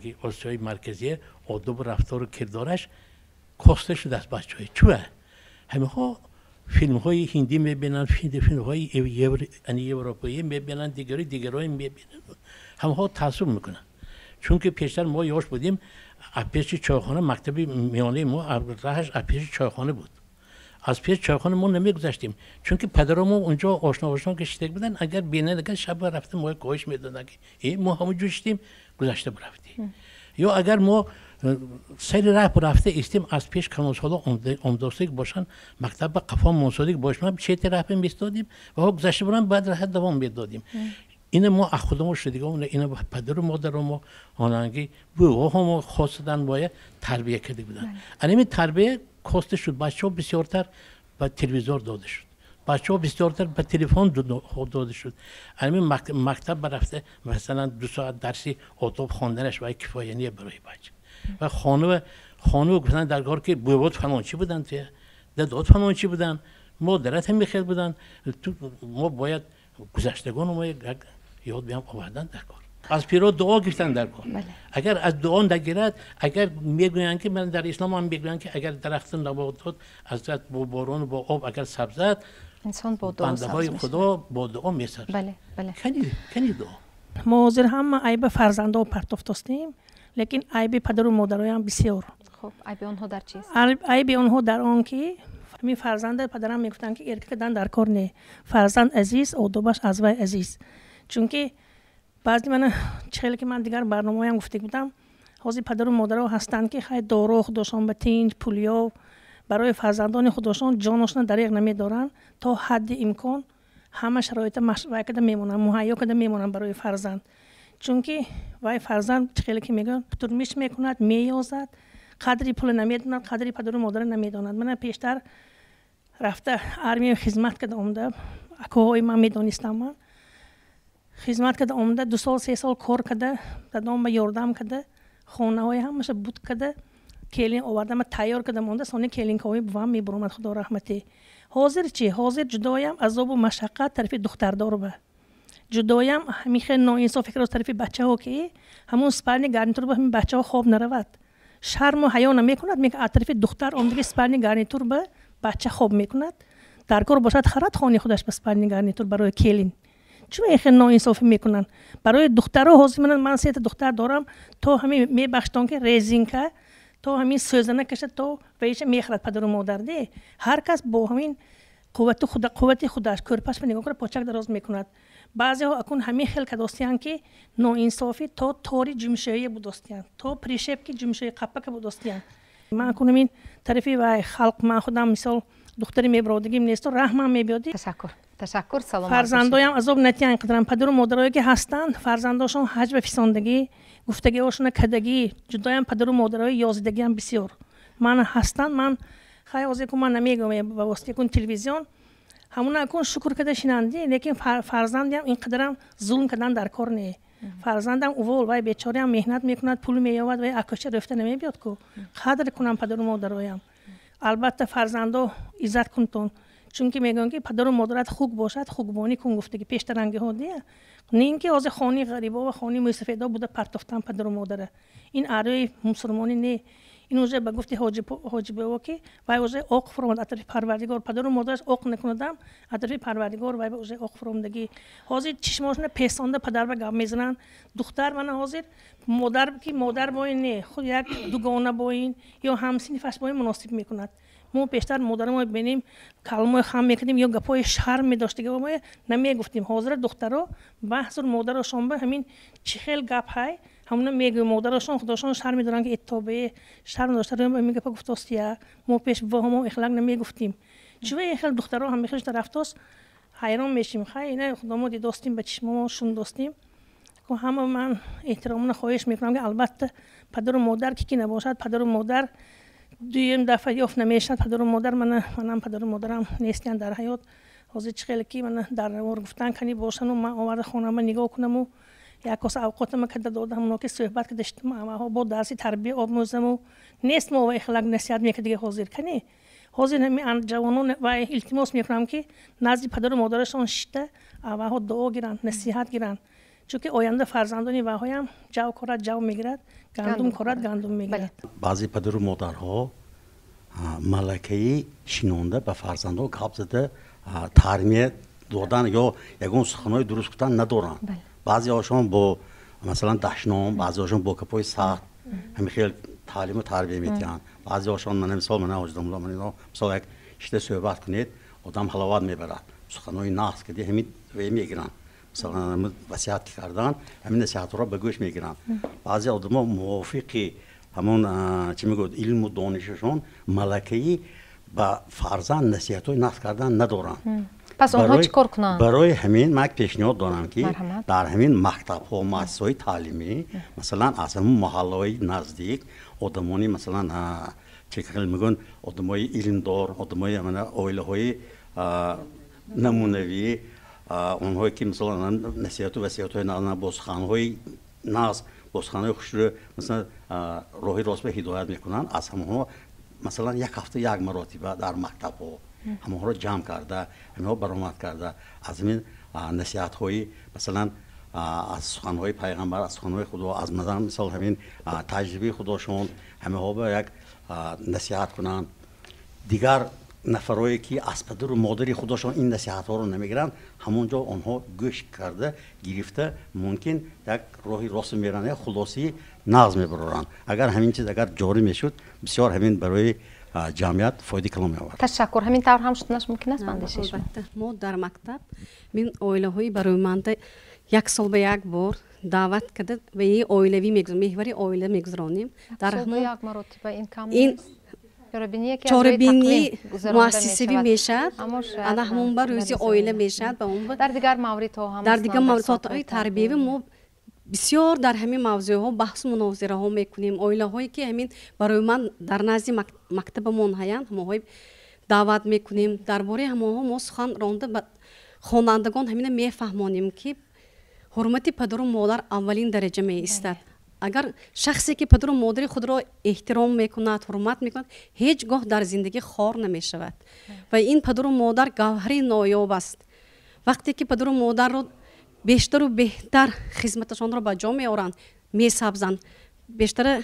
که آسیای مرکزی آداب رفتار و کردارش کاسته شده است بچه‌های چوه همه ها فیلم های هندی میبینن فیلم های اروپایی میبینن دیگرای میبینن همه ها تعصب میکنن چون که پیشتر ما یاش بودیم پیش چایخانه مکتب میانه ما راهش پیش چایخانه بود از پیش چایخانه ما نمیگذشتیم چون که پدرمون اونجا آشنا کشیده بودن اگر بینه دیگه شب رفتیم ما کاهش میدادن که ما همون جوشتیم گذشته برفتیم یا اگر ما سری رفته استیم از پیش کنوسالا امداستیک باشن مکتب قفا منصادیک باشن چه راه میستادیم و ها گذشته برن بعد راه دوام میدادیم این ما خودمون شدیگم اینا پدر و مادر ما آنانگی بو هم خواستن باید تربیت کرده بودن این تربیت کاسته شد بچه‌ها بسیارتر به تلویزیون داده شد بچه‌ها بسیارتر به تلفن داده شد همین مکتب برفته مثلا 2 ساعت درسی آداب خواندنش و کفایه نیه برای بچه و خانم گفتن در کار که بویوات فلانچی بودن داد فلانچی بودن مادرت هم میخیر بودن ما باید گذشتگان ما یاد بیام آوردن در کار از پیرا دعا گرفتن در کار اگر از دعا نگیرد اگر میگویند که من در اسلام هم میگویند که اگر درخت نبات داد از با باران و با آب اگر سبزد انسان با دعا بنده های خدا با دعا میسازد بله کنی دعا ما حاضر هم عیب فرزنده و پرتافت هستیم لیکن عیب پدر و مادرای هم بسیار خب عیب آنها در چیست عیب آنها در آن که می فرزند پدرم میگفتن که ارکه کدن در کار نه فرزند عزیز آدابش از وی عزیز چون که بعضی من چهل که من دیگر برنامه هم گفته بودم حاضر پدر و مادر هستند که خیلی دارو خودشان به تینج پولیا برای فرزندان خودشان جانشان دریغ نمیدارن تا حد امکان همه شرایط مشروع کده میمونن مهیا کده میمونن برای فرزند چون که وای فرزند چهل که میگن ترمیش میکند میازد قدری پول نمیدونن قدری پدر و مادر نمیدونن من پیشتر رفته ارمی خدمت کرده اومده اکوهای من میدونستم من خدمت کرده اومده 2 سال 3 سال کار کرده دادم به یاردم کرده خونه های همش بود کرده کلین آوردم تیار کرده مونده سونی کلین کوی بوام میبرم خدا رحمتی حاضر چی حاضر جدایم عذاب و مشقت طرف دختر دار به جدایم همیشه ناانصاف فکر از طرف بچه ها که همون سپرنی گارنیتور به همین بچه ها خواب نرود شرم و حیا نمیکند میگه از طرف دختر اومده سپرنی گارنیتور به بچه خواب میکند در کار باشد خرد خانی خودش به سپرنی گارنیتور برای کلین چون ایخه ناانصافی میکنن برای دخترها حاضر من 3 دختر دارم تو همین میبخشتن که ریزینگ که تو همین سوزنه کشه تو ویش میخرد پدر و مادر ده هر کس با همین قوت خودش کرپش نگاه کنه پاچک دراز میکند بعضی ها اکون همین خیل کداستیان که ناانصافی تو توری جمشایی بودستیان تو پریشب کی جمشایی قپک بودستیان من اکون همین طرفی و خلق من خودم مثال دختری میبرادگیم نیست و رحمم میبیادی تشکر سلام فرزندایم عذاب نتیان قدرم پدر و مادرایی که هستند فرزنداشون حج و فساندگی گفتگی هاشون کدگی جدایم پدر و مادرای یازدگی هم بسیار من هستند من خیلی از که من نمیگم با واسطه کن تلویزیون همون اکون شکر کده شنندی لیکن فرزندیم این قدرم ظلم کردن در کار نه فرزندم اول وای بیچاره هم مهنت میکند پول میآورد و اکاشه رفته نمیبیاد کو قدر کنم پدر و مادرایم البته فرزندو عزت کنتون چون که میگن که پدر و مادرت خوب باشد خوبانی کن گفته که پیشترنگی ها دیه نه اینکه از خانی غریبا و خانی مسافدا بوده پرتافتن پدر و مادره این اره مسلمانی نه این اوجه به گفته حاجی بابا که وای اوجه عق فرمود اطراف پروردگار پدر و مادرش عق نکندم اطراف پروردگار وای اوجه عق فرمودگی حاضر چشماشون پیسانده پدر به گام میزنن دختر من حاضر مادر با این نه خود یک دوگانه با این یا همسنفش با این مناسب میکند ما پیشتر مادرم رو ببینیم کلمه خام میکردیم یا گپای شرم می‌داشتیم که ما نمیگفتیم حاضر دخترها بحث مادرشون به همین چخیل گپ های همون میگه مادرشون خودشون شرم می‌دارن که اتابه شرم داشته میگه گفت استیا ما پیش با هم اخلاق نمیگفتیم چون این دخترها هم میخواد رفتاس حیران میشیم خیلی نه خودمون دیداستیم به چشممون دوستیم که همه من احترامونه خواهش میکنم که البته پدر و مادر کی نباشد پدر و مادر دویم دفعه یافت نمیشد پدر و مادر منم پدر و مادرم نیستن در حیات حاضر چخیل کی من در نور گفتن کنی باشن و من آورد خونه من نگاه کنم و یک کس اوقات ما کده دادم اونا که صحبت داشتیم اما با درسی تربیت آموزم و نیست ما و اخلاق نصیحت میکنه دیگه حاضر کنی حاضر همین جوانان و التماس میکنم که نزد پدر و مادرشون شته و دعا گیرن نصیحت گیرن چون که آینده فرزندانی و هایم جو کارد جو میگیرد گندم کارد گندم میگیرد بعضی پدر و مادرها ملکه شینونده به فرزندها گپ زده تربیت دادن یا یگون سخنهای درست گفتن ندارن بعضی هاشون با مثلا دشنام بعضی هاشون با کپای سخت همین خیلی تعلیم و تربیت میدن بعضی هاشون من مثال من آجدم من مثلا یک شده صحبت کنید آدم حلاوت میبرد سخنهای نحس که همین میگیرن مثلا وصیت کردن همین نصیحت را به گوش میگیرن بعضی آدما موافقی همون چی میگوید علم و دانششون ملکه‌ای با فرزند نصیحت‌های نقل کردن ندارن. پس اونها چیکار کنن؟ برای همین من پیشنهاد دارم که در همین مکتب‌ها و مؤسسه‌های تعلیمی مثلا از همون محله‌های نزدیک آدمانی مثلا چه خیلی میگن آدمای علمدار، آدمای عائله‌های نمونه‌ای، اونهایی که مثلا نصیحت و وصیت‌های نقل بازخوان‌های ناز بازخوان‌های خوش رو مثلا راهی راست به هدایت میکنن، از همونها مثلا یک هفته یک مرتبه در مکتب‌ها همونها رو جمع کرده، همونها برآمد کرده، از این نصیحت‌های مثلا از سخن‌های پیغمبر، از سخن‌های خدا، از مثلا همین تجربه خداشون همه به یک نصیحت کنن. دیگر نفرایی که از پدر و مادر خودشون این نصیحت ها رو نمیگیرن، همونجا آنها گوش کرده گرفته ممکن یک راهی راست میرن، خلاصی نظم میبرن. اگر همین چیز اگر جاری میشد بسیار همین برای جمعیت فایده کلام میآورد. تشکر. همین طور هم شدنش ممکن است بندشش. ما در مکتب من اویله های برای من یک سال به یک بار دعوت کرده و این اویلوی میگذاریم، محوری اویله میگذاریم. در همون یک مرتبه این کم این چهاربینی مؤسسه‌ای میشد، انا همون بر روزی اویله میشد. در دیگر موارد هم در دیگر موارد تربیتی ما بسیار در همین موضوع ها بحث و مناظره ها میکنیم. اویله هایی که همین برای من در نزد مکتبمون هستند همه دعوت میکنیم. درباره همه ما سخن رانده به خوانندگان همین میفهمانیم که حرمت پدر و مادر اولین درجه می ایستد. اگر شخصی که پدر و مادر خود را احترام میکند، حرمت میکند، هیچگاه در زندگی خار نمیشود و این پدر و مادر گوهر نایاب است. وقتی که پدر و مادر را بیشتر و بهتر خدمتشان را به جا میآورند، میسبزند، بیشتر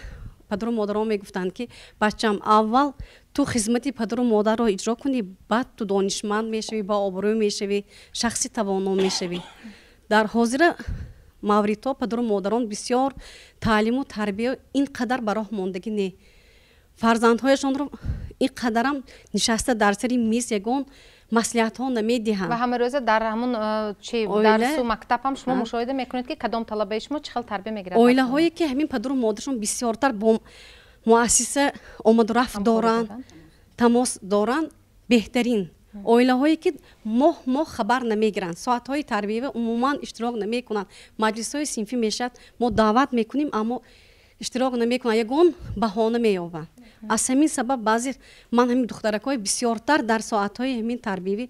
پدر و مادرها میگفتند که بچه‌م اول تو خدمت پدر و مادر را اجرا کنی، بعد تو دانشمند میشوی، با آبرو میشوی، شخصی توانا میشوی. در حاضر موردها پدر و مادران بسیار تعلیم و تربیت اینقدر براه ماندگی نه. فرزندهایشان رو اینقدر هم نشسته در سری میز یگان مصلحت ها نمیدهند. و همه روز در همون درس و مکتب هم شما مشاهده میکنید که کدام طلبه شما چه خیلی تربیت میگیرند. اویله هایی که همین پدر و مادرشون بسیارتر با مؤسسه آمد و رفت دارند، تماس دارند، بهترین. اویله هایی که ماه خبر نمیگیرند، ساعت های تربیت عموما اشتراک نمیکنند. مجلس های صنفی میشد ما دعوت میکنیم اما اشتراک نمیکنند، یگان بهانه مییابند. از همین سبب بعضی من همین دخترکای بسیارتر در ساعت های همین تربیتی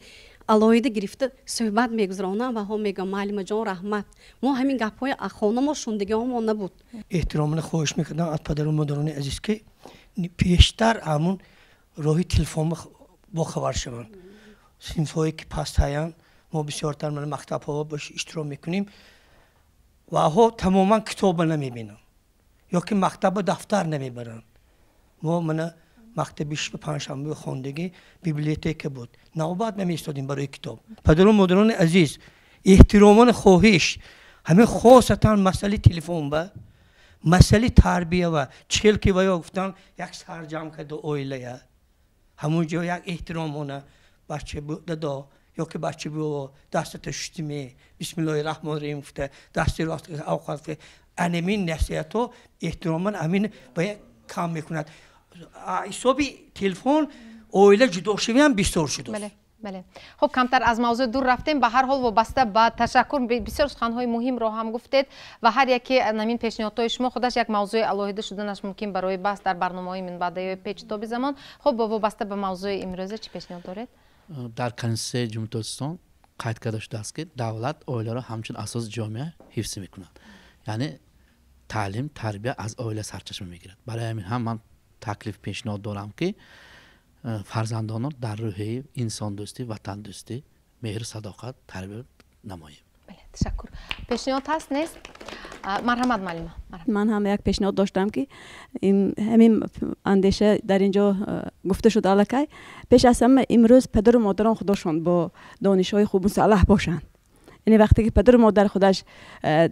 علایده گرفته صحبت میگذرانم و هم میگم معلم جان رحمت ما همین گپ‌های خانم و شوندگی هم نبود. احتراماً خواهش میکردم از پدر و مادران عزیز که پیشتر همون راهی تلفن با خبر شوند. صنف‌هایی که پست هستند ما بسیارتر من مکتب‌ها باش اشتراک میکنیم و ها تماما کتاب نمیبینن یا که مکتب و دفتر نمیبرن. ما من مکتبش به پنجشنبه خواندگی بیبلیوتک بود، نوبت نمیستادیم برای کتاب. پدر و مادران عزیز احترامان خواهش همه خاصتا مسئله تلفن و مسئله تربیت و چهل که باید گفتن یک سرجم کرده اویله همونجا یک احترامانه بچه دادا یا که بچه بو دست شتیمه بسم الله الرحمن الرحیم گفته دست راست اوقات انمین نصیحت و احترامان امین باید کم میکند. حسابی تلفن اویله جدا شوی هم بسیار شده. بله. خب کمتر از موضوع دور رفتیم. به هر حال وابسته به تشکر بسیار سخن‌های مهم رو هم گفتید و هر یکی نمین پیشنهادهای شما خودش یک موضوع علاهده شدنش ممکن برای بحث در برنامه‌های من بعد پیچ زمان. خب وابسته به موضوع امروزه چی پیشنهاد دارید؟ در کنستیتوسیون جمهوری اسلامی قید کرده شده است که دولت اویله را همچون اساس جامعه حفظ می‌کند. یعنی تعلیم تربیت از اویله سرچشمه می‌گیرد. برای همین هم من تکلیف پیشنهاد دارم که فرزندان در روحیه انسان دوستی، وطن دوستی، مهر، صداقت تربیت نماییم. بله، تشکر. پیشنهاد هست نیست؟ مرحمت معلمه. من هم یک پیشنهاد داشتم که همین اندیشه در اینجا گفته شد الکی پیش از همه امروز پدر و مادران خودشون با دانش‌های خوب مسلح باشند. یعنی وقتی که پدر و مادر خودش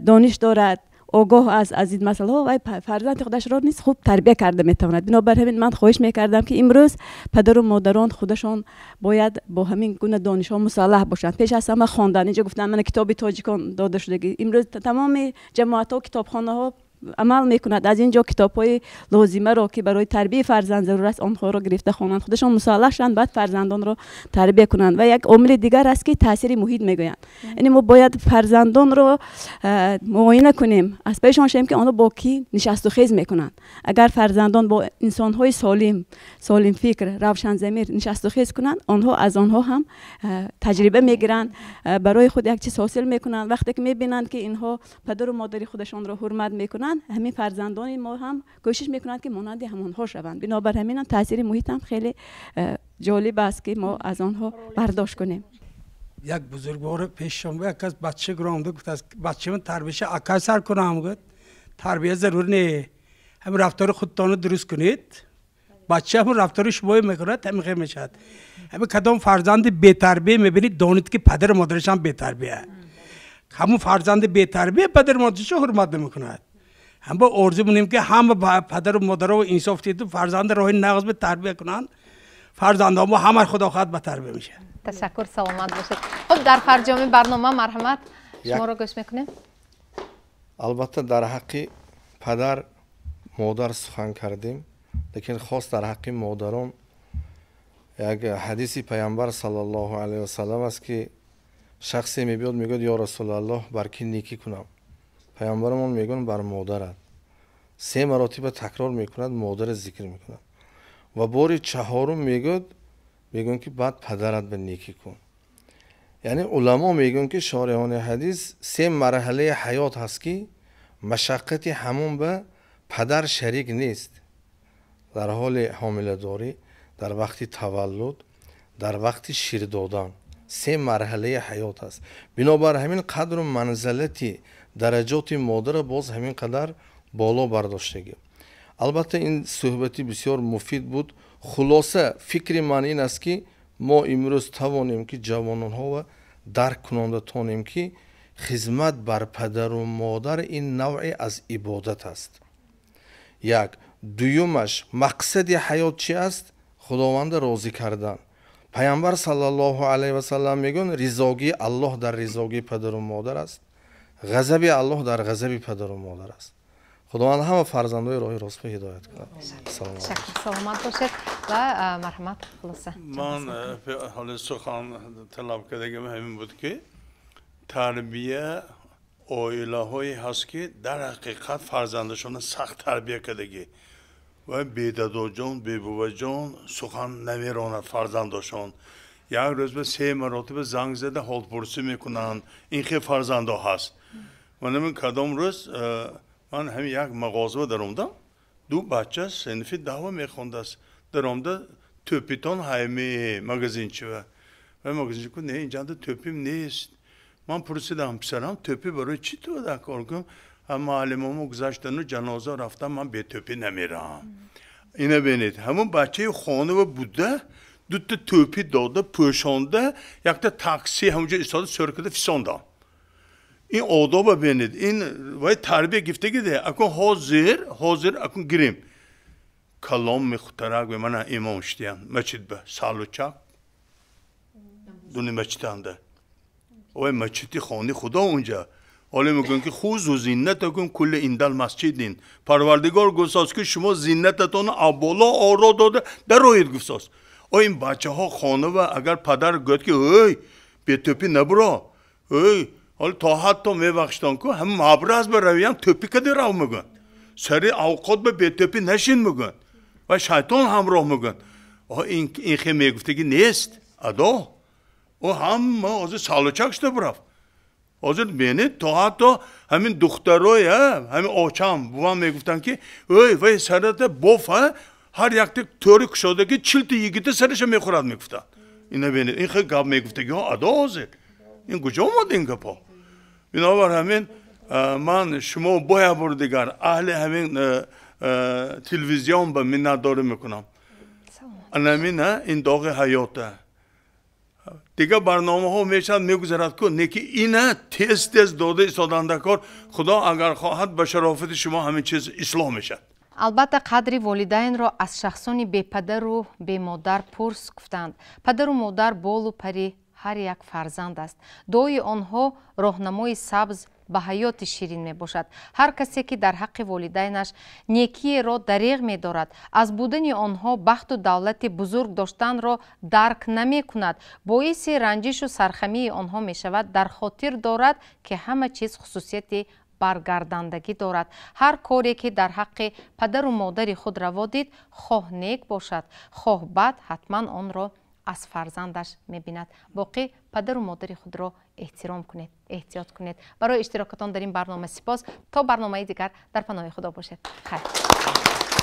دانش دارد، آگاه از این مسئله ها و فرزند خودش را نیست خوب تربیت کرده میتواند. بنابر همین من خواهش میکردم که امروز پدر و مادران خودشان باید با همین گونه دانش ها مسلح باشند. پیش از همه خواندن، اینجا گفتم من کتاب تاجیکان داده شده که امروز تمام جماعت ها کتابخانه ها عمل میکند. از اینجا کتاب‌های لازمه را که برای تربیت فرزند ضرور است آنها را گرفته خوانند، خودشان مسلح شوند، بعد فرزندان را تربیت کنند. و یک عامل دیگر است که تاثیر محیط میگویند. یعنی ما باید فرزندان را معاینه کنیم، از پیشان شیم که آنها با کی نشست و خیز میکنند. اگر فرزندان با انسان‌های سالم فکر، روشن ضمیر نشست و خیز کنند، آنها از آنها هم تجربه میگیرند، برای خود یک چیز حاصل میکنند. وقتی که میبینند که اینها پدر و مادر خودشان را حرمت میکنند، همین فرزندان ما هم کوشش میکنند که مانند همانها شوند. بنابر همین تاثیر محیط هم خیلی جالب است که ما از آنها برداشت کنیم. یک بزرگوار پیشم بود، یک از بچه گرامده گفت از بچه من تربیتش اکای سر کنم، گفت تربیت ضرور نه، هم رفتار خودتان درست کنید. بچه هم رفتار شما میکند همین خیلی میشد. همین کدام فرزند بی تربیت میبینید دانید که پدر و مادرش هم بی تربیت. همون فرزند بی تربیت پدر و مادرش حرمت نمیکند. هم با آرزو مونیم که هم پدر و مادر رو انصاف دید و فرزند راه نغز به تربیت کنند. فرزندان ما همه خدا خواهد به تربیت میشه. تشکر، سلامت باشید. خب در فرجام برنامه مرحمت شما رو گوش میکنیم. البته در حق پدر مادر سخن کردیم، لیکن خاص در حق مادران یک حدیثی پیامبر صلی الله علیه و سلم است که شخصی میبیاد میگه یا رسول الله بر کی نیکی کنم؟ پیامبرمون میگن بر مادرت. 3 مراتب تکرار میکند، مادر ذکر میکند و بار چهارم میگن که بعد پدرت به نیکی کن. یعنی علما میگن که شارحان حدیث 3 مرحله حیات هست که مشقت همون به پدر شریک نیست. در حال حامله داری، در وقت تولد، در وقت شیر دادن، 3 مرحله حیات است. بنابر همین قدر و منزلتی درجات مادر باز همین قدر بالا برداشتگی. البته این صحبتی بسیار مفید بود. خلاصه فکر من این است که ما امروز توانیم که جوانان ها و درک کننده تانیم که خدمت بر پدر و مادر این نوعی از عبادت است. یک. دویمش مقصد حیات چی است؟ خداوند راضی کردن. پیامبر صلی الله علیه و سلم میگن رضاگی الله در رضاگی پدر و مادر است، غضب الله در غضب پدر و مادر است. خداوند همه فرزندای راه راست به هدایت کند. سلامت باشید و مرحمت خلاصه. من حال سخن طلب کردم همین بود که تربیه اویله هایی هست که در حقیقت فرزندشون سخت تربیه کردگی و بی دادو جان بی بابا جان سخن نمیراند فرزندشون. یک روز به 3 مراتب زنگ زده حال پرسی میکنن این خیلی فرزنده هست. من همین کدام روز من همین یک مغازه درامدم، 2 بچه صنفی 10 میخونده است. درامده توپیتان هایمی مغازینچی و مغازینچی که نه اینجا توپیم نیست. من پرسیدم پسرم توپی برای چی تو در کار کنم؟ معلمامو گذاشتن و جنازه رفتم، من به توپی نمیرم. اینه بینید همون بچه خانه و بوده 2 تا توپی داده پوشانده، یک تا تاکسی همونجا ایستاده سرکده فسانده. این آداب بینید، این وای تربیه گفتگی ده. اکن حاضر اکن گیریم کلام میخوترک به من امام شدیم مسجد به سالوچک دونی مسجد انده وای مسجدی خانه خدا اونجا حالا میگن که خوز و زینتکن کل ایندل مسجدین. پروردگار گفت که شما زینتتون ابالا آرا داده در روید گفت. این بچه ها خانه و اگر پدر گفت که ای به توپی نبرا، ای حالا تا حتی میبخشتن که هم مبرز به رویم توپی کده رو میگن، سری اوقات به توپی نشین میگن و شیطان همراه میگن. این خیلی میگفته که نیست ادا و هم از سالوچک شده برفت. حاضر بینید تا حتی همین دخترای همین آچم بوام میگفتن که ای وای سرت بوف هر یک طوری کشاده که 40 تا یگیت سرش میخورد میگفتن. اینه بینید این خیلی گپ میگفته که ادا حاضر این کجا اومد این گپا؟ بنابر همین من شما باید بردگار اهل همین تلویزیون به منتداری میکنم. همین این داغ حیاته. دیگه برنامه ها میشد میگذرد که نیکی اینه تیز داده ایستادنده کار خدا اگر خواهد به شرافت شما همین چیز اصلاح میشد. البته قدری والدین را از شخصانی بی پدر و بی مادر پرس گفتند. پدر و مادر بال و پری هر یک فرزند است. دوی آنها راهنمای سبز ба ҳаёти ширин мебошад. ҳар касе ки дар ҳаққи волидайнаш некиеро дариғ медорад, аз будани онҳо бахту давлати бузург доштанро дарк намекунад, боиси ранҷишу сархамии онҳо мешавад, дар хотир дорад ки ҳама чиз хусусияти баргардандагӣ дорад. ҳар коре ки дар ҳаққи падару модари худ раво дид, хоҳ нек бошад, хоҳ бад, ҳатман онро аз фарзандаш мебинад. боқӣ падару модари худро эҳтиром кунед, эҳтиёт кунед. барои иштирокатон дар ин барнома сипос. То барномаи дигар дар паноҳи худо бошед. хайр.